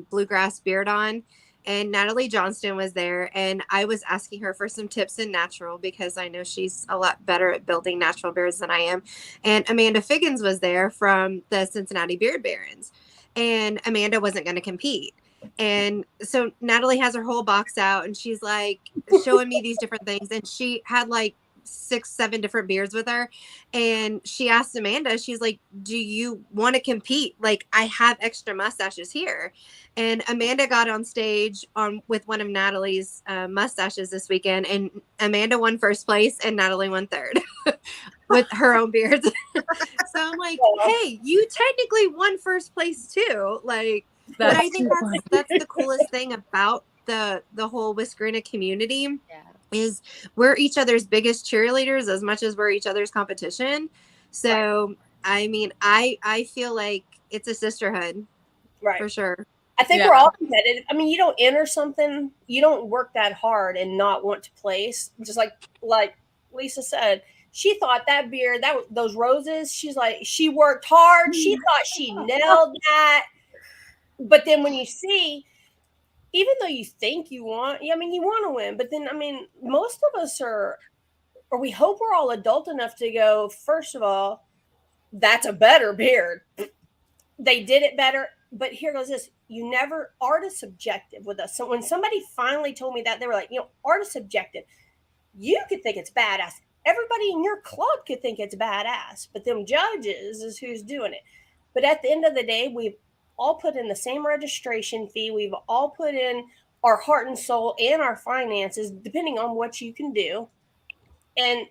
Bluegrass Beard On, and Natalie Johnston was there, and I was asking her for some tips in natural, because I know she's a lot better at building natural beards than I am. And Amanda Figgins was there from the Cincinnati Beard Barons, and Amanda wasn't going to compete. And so Natalie has her whole box out and she's like showing me these different things. And she had like 6-7 different beards with her. And she asked Amanda, she's like, do you want to compete? Like, I have extra mustaches here. And Amanda got on stage with one of Natalie's mustaches this weekend. And Amanda won first place and Natalie won third with her own beards. So I'm like, hey, you technically won first place too. Like, but I think that's the coolest thing about the whole Whiskerina community. Yeah. Is we're each other's biggest cheerleaders as much as we're each other's competition. So I mean, I feel like it's a sisterhood, Right. for sure. I think we're all competitive. I mean, you don't enter something, you don't work that hard and not want to place. Just like Lisa said, she thought that beard, those roses, she's like, she worked hard. She thought she nailed that. But then when you see, even though you think you want, I mean, you want to win, but then, I mean, most of us are, or we hope we're all adult enough to go, first of all, that's a better beard. They did it better. But here goes this. Art is subjective with us. So when somebody finally told me that, they were like, art is subjective. You could think it's badass. Everybody in your club could think it's badass, but them judges is who's doing it. But at the end of the day, we've all put in the same registration fee. We've all put in our heart and soul and our finances, depending on what you can do. And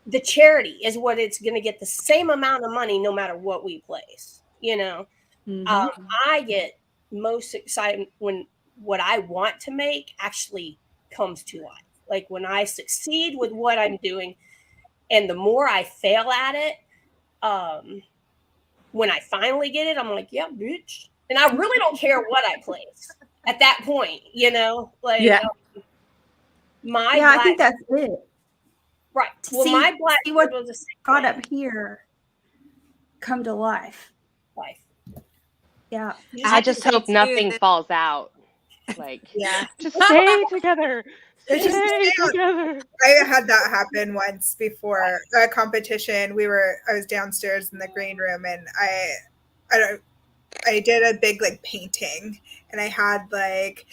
the charity is what it's going to get the same amount of money no matter what we place. I get most excited when what I want to make actually comes to life. Like when I succeed with what I'm doing, and the more I fail at it, when I finally get it, I'm like, yeah, bitch. And I really don't care what I place at that point, I think that's it. Right. Well, my black see what was the same got thing. up here come to life. Yeah. I just hope nothing falls out. Like, just stay together. Stay together. I had that happen once before a competition. I was downstairs in the green room, and I did a big like painting, and I had like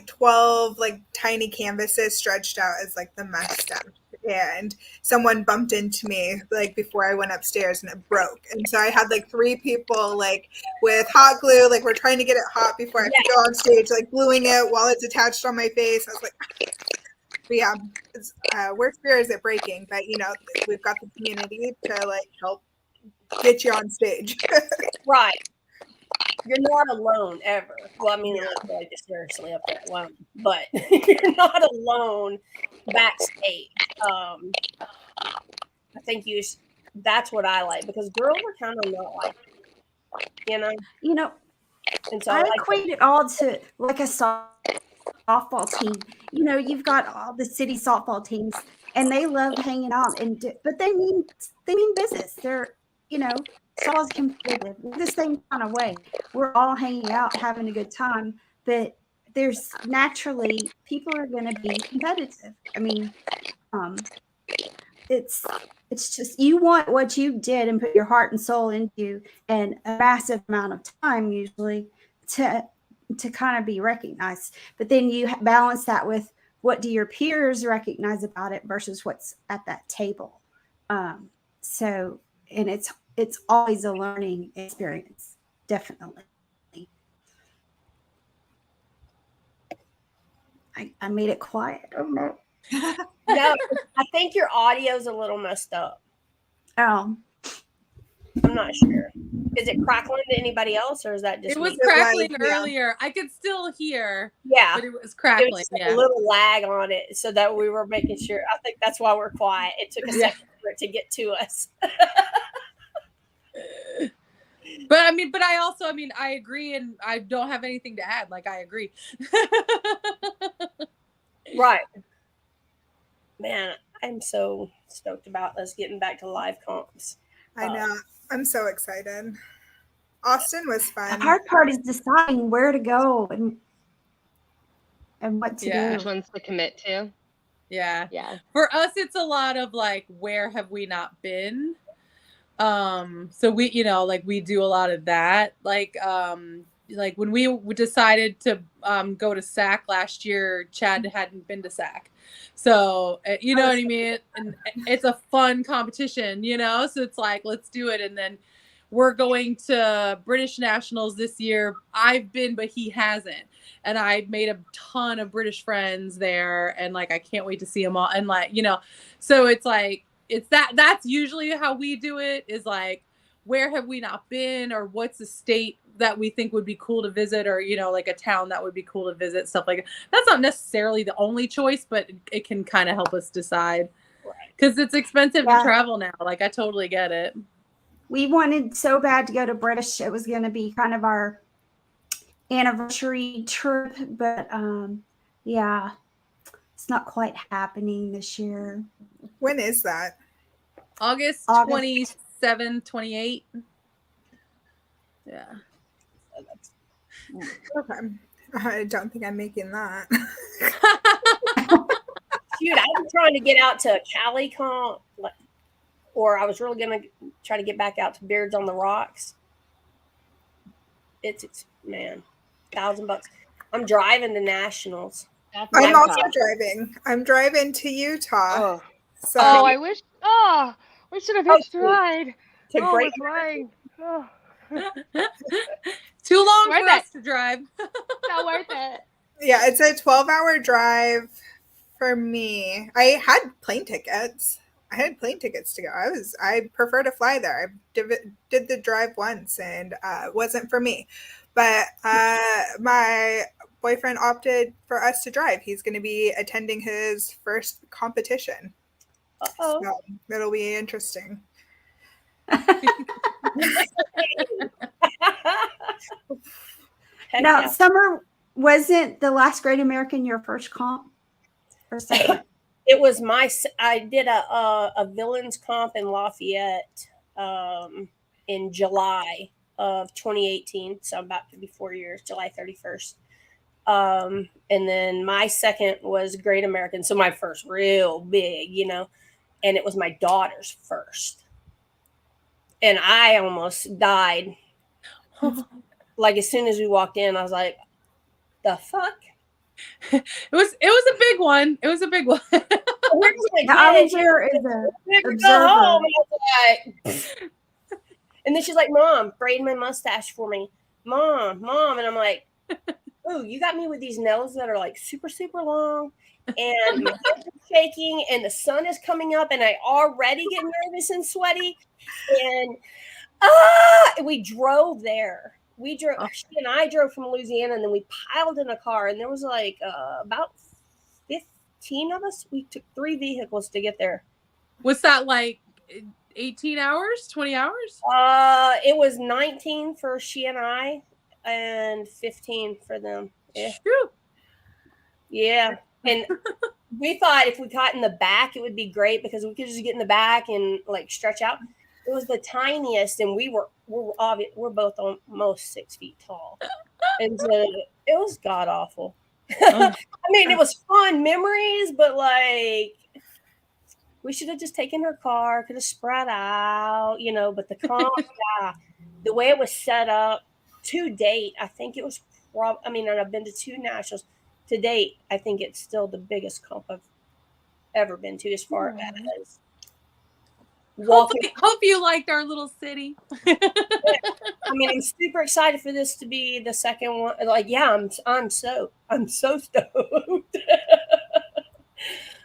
12 like tiny canvases stretched out as like the mess stem. And someone bumped into me like before I went upstairs, and it broke. And so I had like 3 people like with hot glue, like we're trying to get it hot before I could go on stage, like gluing it while it's attached on my face. I was like, but yeah, worst fear is it breaking, but we've got the community to like help get you on stage. Right. You're not alone ever. Well, I mean, like seriously up there alone, but you're not alone backstage. I think that's what I like, because girls are kind of not like it, And so I equate it all to like a softball team. You've got all the city softball teams, and they love hanging out, but they mean business. They're softball's competitive. We're the same kind of way. We're all hanging out, having a good time, but there's naturally people are going to be competitive. I mean, it's just you want what you did and put your heart and soul into, and a massive amount of time usually to kind of be recognized. But then you balance that with what do your peers recognize about it versus what's at that table. So, and it's always a learning experience, definitely. I made it quiet. Oh no. No, I think your audio's a little messed up. Oh. I'm not sure. Is it crackling to anybody else, or is that just it was me? crackling earlier? I could still hear. Yeah, but it was crackling. There was a little lag on it, so that we were making sure. I think that's why we're quiet. It took a second for it to get to us. But I agree, and I don't have anything to add. Like, I agree. Right. Man, I'm so stoked about us getting back to live comps. I know. I'm so excited. Austin was fun. The hard part is deciding where to go and what to do. Which ones to commit to. Yeah. Yeah. For us, it's a lot of like, where have we not been? So we, we do a lot of that. Like, like when we decided to go to SAC last year, Chad hadn't been to SAC. So, you know what I mean? And it's a fun competition, you know? So it's like, let's do it. And then we're going to British Nationals this year. I've been, but he hasn't. And I made a ton of British friends there. And like, I can't wait to see them all. And like, you know, so it's like, that's usually how we do it, is like, where have we not been, or what's a state that we think would be cool to visit, or, you know, like a town that would be cool to visit, stuff like that. That's not necessarily the only choice, but it can kind of help us decide, because it's expensive to travel now. Like, I totally get it. We wanted so bad to go to British. It was going to be kind of our anniversary trip, but yeah, it's not quite happening this year. When is that? August 27, 28. Yeah. Okay. I don't think I'm making that. Dude, I've been trying to get out to CaliCon, or I was really going to try to get back out to Beards on the Rocks. It's man, $1,000. I'm driving to Nationals. I'm also driving. I'm driving to Utah. Oh, So I wish. Oh, we should have hitched a ride. To Oh, Great it's mine. Oh. Too long Worth for us to drive. Not worth it. yeah, it's a 12-hour drive for me. I had plane tickets. I had plane tickets to go. I prefer to fly there. I did the drive once, and it wasn't for me. But my boyfriend opted for us to drive. He's going to be attending his first competition. Uh-oh. So it'll be interesting. Now, Summer, wasn't the last Great American your first comp? Or second? It was I did a villains comp in Lafayette in July of 2018. So I'm about to be 4 years, July 31st. And then my second was Great American. So my first real big, you know, and it was my daughter's first. And I almost died. Like, as soon as we walked in, I was like, the fuck? It was a big one. It was a big one. I was there as an observer. Home. And, I was like, and then she's like, Mom, braid my mustache for me. Mom. And I'm like, oh, you got me with these nails that are like super, super long. And my hands are shaking, and the sun is coming up, and I already get nervous and sweaty. And we drove there. She and I drove from Louisiana, and then we piled in a car, and there was like about 15 of us. We took 3 vehicles to get there. Was that like 18 hours, 20 hours? It was 19 for she and I, and 15 for them. Yeah. Yeah. And we thought if we got in the back, it would be great, because we could just get in the back and like stretch out. It was the tiniest, and we're both almost 6 feet tall, and so it was god awful. I mean, it was fun memories, but like, we should have just taken her car, could have spread out, you know. But the comp, the way it was set up to date, I think it was and I've been to 2 nationals. To date, I think it's still the biggest comp I've ever been to, as far as Hope you liked our little city. I mean, I'm super excited for this to be the second one. Like, yeah, I'm so stoked.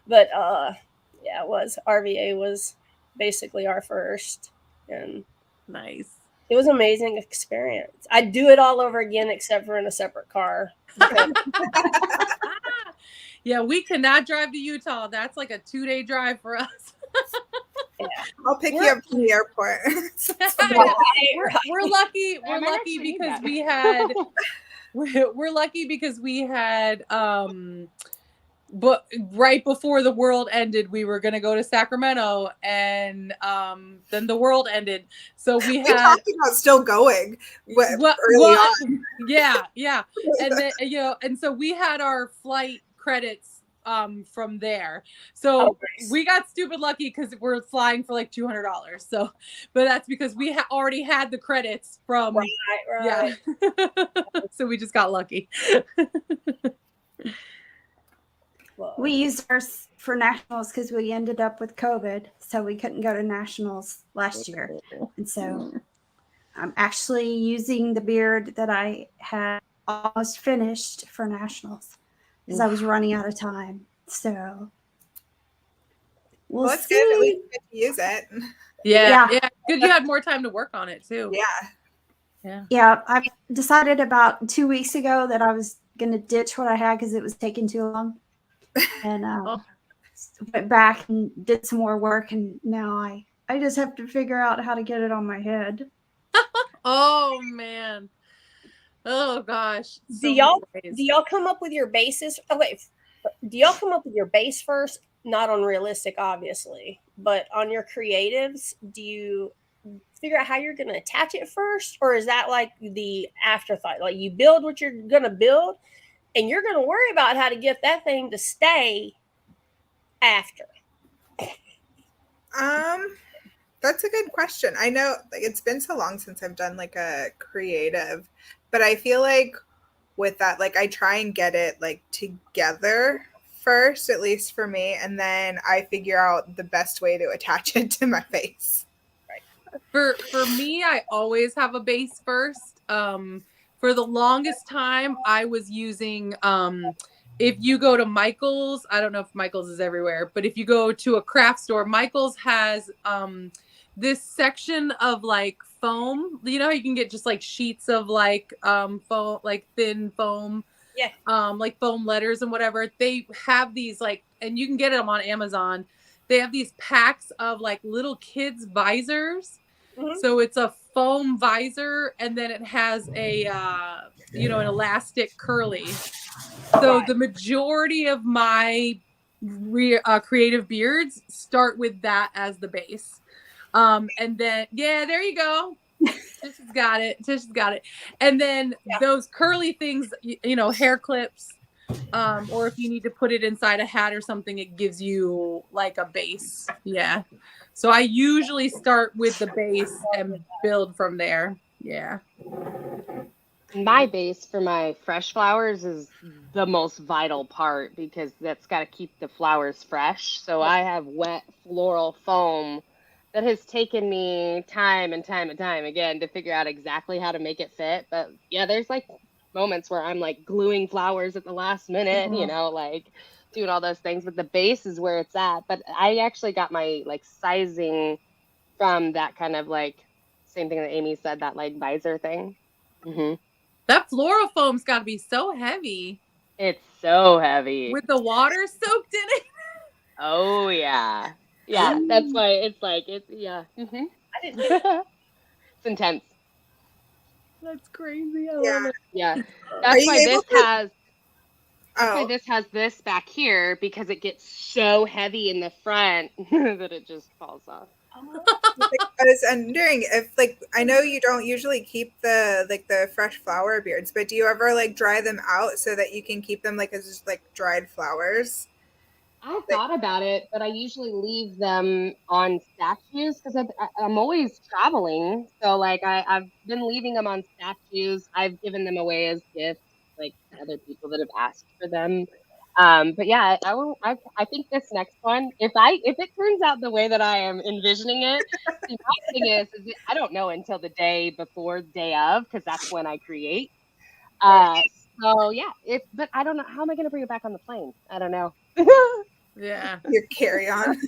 But yeah, it was RVA was basically our first, and nice. It was an amazing experience. I'd do it all over again, except for in a separate car. Yeah, we cannot drive to Utah. That's like a 2-day drive for us. Yeah. I'll pick you up from the airport. We're lucky. We're lucky because we had. We're lucky because we had. But right before the world ended, we were going to go to Sacramento, and then the world ended. So we had talked about still going early on. Yeah. And then, you know, and so we had our flight credits from there. So Oh, nice. we got stupid lucky because we're flying for like $200. So, but that's because we already had the credits from Right. yeah. So we just got lucky. Well, We used ours for nationals because we ended up with COVID, so we couldn't go to nationals last year. And so I'm actually using the beard that I had almost finished for nationals because I was running out of time. So we'll Well, it's good. At least see. you get to use it. Yeah. Yeah. Good. You had more time to work on it too. Yeah. Yeah, I decided about 2 weeks ago that I was going to ditch what I had because it was taking too long. And went back and did some more work, and now I just have to figure out how to get it on my head. Oh man. Oh gosh. do y'all come up with your bases? Oh wait, do y'all come up with your base first? Not on realistic, obviously, but on your creatives, do you figure out how you're going to attach it first, or is that like the afterthought? Like you build what you're going to build, and you're going to worry about how to get that thing to stay after. That's a good question. I know like it's been so long since I've done like a creative, but I feel like with that, like I try and get it like together first, at least for me, and then I figure out the best way to attach it to my face. For me, I always have a base first. For the longest time, I was using if you go to Michael's, I don't know if Michael's is everywhere, but if you go to a craft store, Michael's has this section of like foam. You know how you can get just like sheets of like foam, like thin foam, Yeah. like foam letters and whatever. They have these like, and you can get them on Amazon. They have these packs of like little kids visors. Mhm. So it's a foam visor, and then it has a an elastic curly. So the majority of my creative beards start with that as the base. And then there you go. Tish has got it. And then those curly things, hair clips, or if you need to put it inside a hat or something, it gives you like a base. Yeah. So I usually start with the base and build from there. Yeah. My base for my fresh flowers is the most vital part because that's got to keep the flowers fresh. So I have wet floral foam that has taken me time and time and time again to figure out exactly how to make it fit. But yeah, there's like moments where I'm like gluing flowers at the last minute, like doing all those things. But the base is where it's at. But I actually got my like sizing from that kind of like same thing that Amy said, that like visor thing. Mm-hmm. That floral foam's got to be so heavy. It's so heavy. With the water soaked in it? Oh, yeah. Yeah, that's why it's like, yeah. Mm-hmm. I didn't do it. It's intense. That's crazy. I love it. Yeah. That's why this has this back here, because it gets so heavy in the front that it just falls off. I was wondering if, like, I know you don't usually keep the fresh flower beards, but do you ever like dry them out so that you can keep them like as just like dried flowers? I thought about it, but I usually leave them on statues because I'm always traveling. So like I've been leaving them on statues. I've given them away as gifts, like to other people that have asked for them. But yeah, I think this next one, if it turns out the way that I am envisioning it, see, my thing is I don't know until the day before, the day of, because that's when I create. So yeah, but I don't know, how am I going to bring it back on the plane? I don't know. Yeah. Your carry on.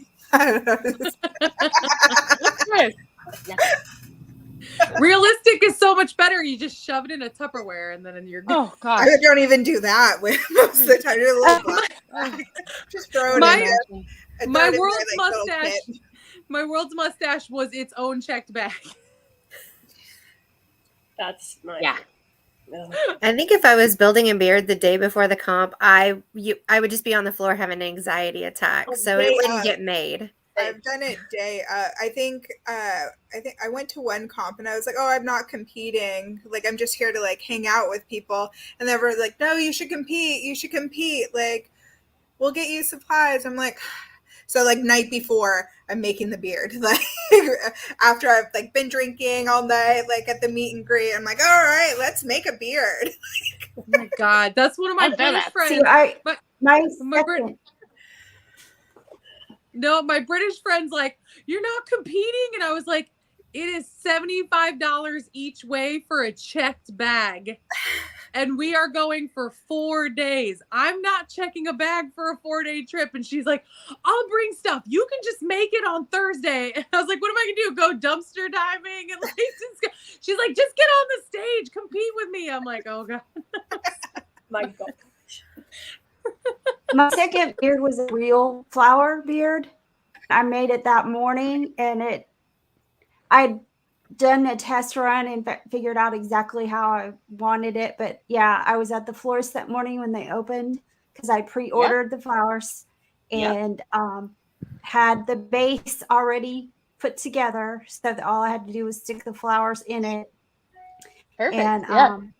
Realistic is so much better. You just shove it in a Tupperware and then you're good. Oh god, I don't even do that with most of the time. You're a little just throw it in there. My world's mustache. My world's mustache was its own checked bag. That's nice. Yeah. I think if I was building a beard the day before the comp, I would just be on the floor having an anxiety attack, so it wouldn't get made. I've done it day. I think I went to one comp and I was like, oh, I'm not competing. Like, I'm just here to like hang out with people. And they were like, no, you should compete. You should compete. Like, we'll get you supplies. I'm like, so like night before I'm making the beard, like after I've like been drinking all night, like at the meet and greet, I'm like, all right, let's make a beard. Oh my God, that's one of my I've done British that. friends. See, my my second. No, my British friend's like, you're not competing. And I was like, it is $75 each way for a checked bag. And we are going for 4 days. I'm not checking a bag for a 4-day trip. And she's like, I'll bring stuff. You can just make it on Thursday. And I was like, what am I going to do? Go dumpster diving? And like, she's like, just get on the stage, compete with me. I'm like, oh God. My God. My second beard was a real flower beard. I made it that morning, and I'd done a test run and figured out exactly how I wanted it. But yeah, I was at the florist that morning when they opened because I pre-ordered the flowers and had the base already put together, so that all I had to do was stick the flowers in it. Perfect. And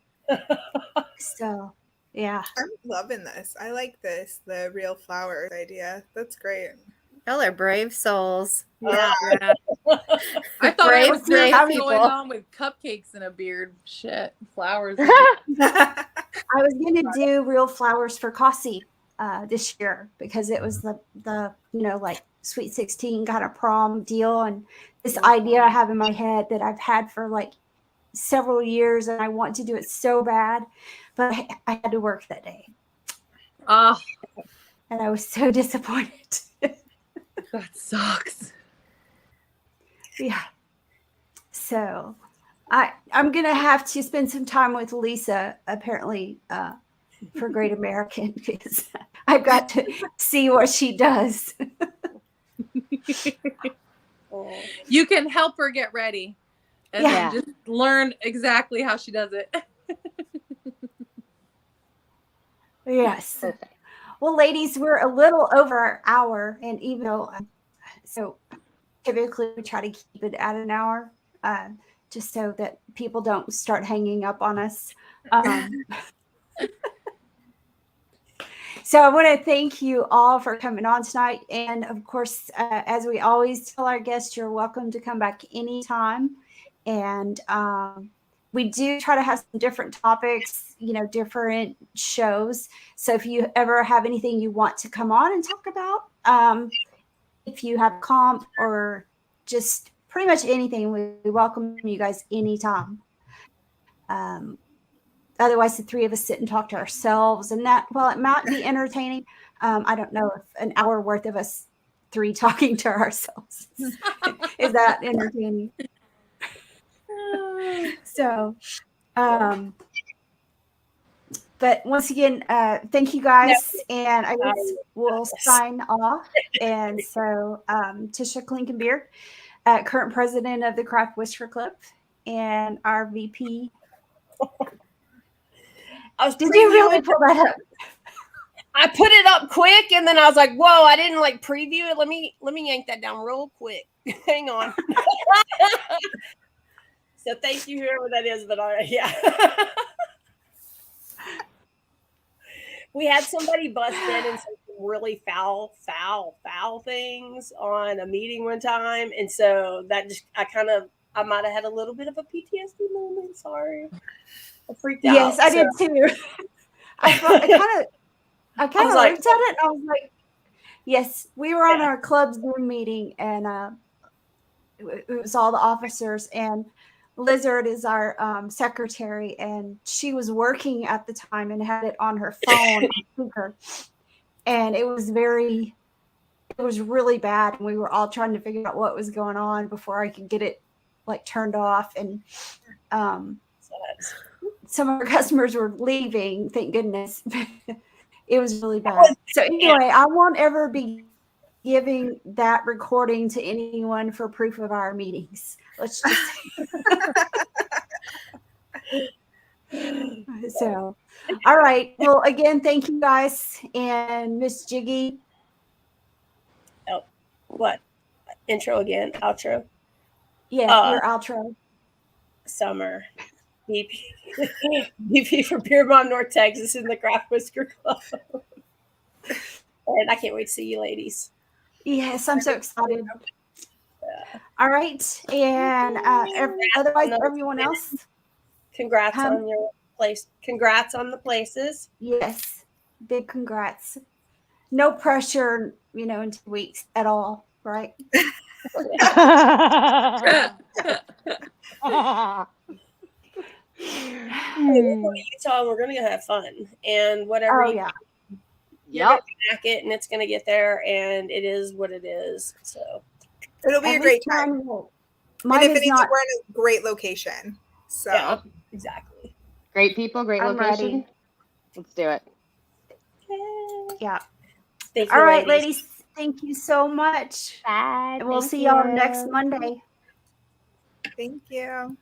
so yeah, I'm loving this. I like this, the real flowers idea. That's great. Y'all are brave souls. Yeah. Yeah. I thought I was Brave what's people. going on with cupcakes and a beard. Shit, flowers. I was going to do real flowers for Cassie this year because it was the like Sweet 16 kind of prom deal, and this idea I have in my head that I've had for like several years, and I want to do it so bad, but I had to work that day. Oh, And I was so disappointed. that sucks. Yeah. So I'm going to have to spend some time with Lisa, apparently, for Great American, because I've got to see what she does. You can help her get ready and then just learn exactly how she does it. Yes. Perfect. Well, ladies, we're a little over our hour, and even though, so typically we try to keep it at an hour, just so that people don't start hanging up on us. So I want to thank you all for coming on tonight. And of course, as we always tell our guests, you're welcome to come back anytime. And we do try to have some different topics, different shows. So if you ever have anything you want to come on and talk about, if you have comp or just pretty much anything, we welcome you guys anytime. Otherwise, the three of us sit and talk to ourselves, and that, well, it might be entertaining. I don't know if an hour worth of us three talking to ourselves is that entertaining. So, but once again, thank you guys, and I guess we'll sign off. And so, Tisha Klinkenbeer, current president of the Craft Whisker Club, and our VP. Did you really pull that up? I put it up quick, and then I was like, "Whoa! I didn't like preview it. Let me yank that down real quick. Hang on." So thank you, whoever that is. But we had somebody bust in and say some really foul things on a meeting one time, and so that just I might have had a little bit of a PTSD moment. Sorry. I freaked out. Yes, I did too. I kind of looked at it. I was like, yes, we were on our club Zoom meeting, and it was all the officers, and Lizard is our secretary, and she was working at the time and had it on her phone speaker, and it was really bad, and we were all trying to figure out what was going on before I could get it like turned off, and some of our customers were leaving, thank goodness. It was really bad. So anyway, I won't ever be giving that recording to anyone for proof of our meetings. Let's just so all right. Well, again, thank you guys. And Miss Jiggy. Oh, what? Intro again, outro. Yeah, your outro. Summer. BP for Beer Bomb North Texas in the Craft Whisker Club. And I can't wait to see you ladies. Yes, I'm so excited. Yeah. All right. And otherwise, everyone else? Congrats on your place. Congrats on the places. Yes. Big congrats. No pressure, in 2 weeks at all, right? Hey, we're going to Utah and we're going to have fun. And whatever Oh, you yeah. you're going to pack it and it's going to get there and it is what it is. So It'll be At a great least time. mine will- And Mine if is anything, not. we're in a great location. So yeah, exactly. Great people, great I'm location. ready. Let's do it. Yeah. Thank you, All right, ladies. ladies. Thank you so much. Bye. And we'll Thank see y'all you. next Monday. thank you.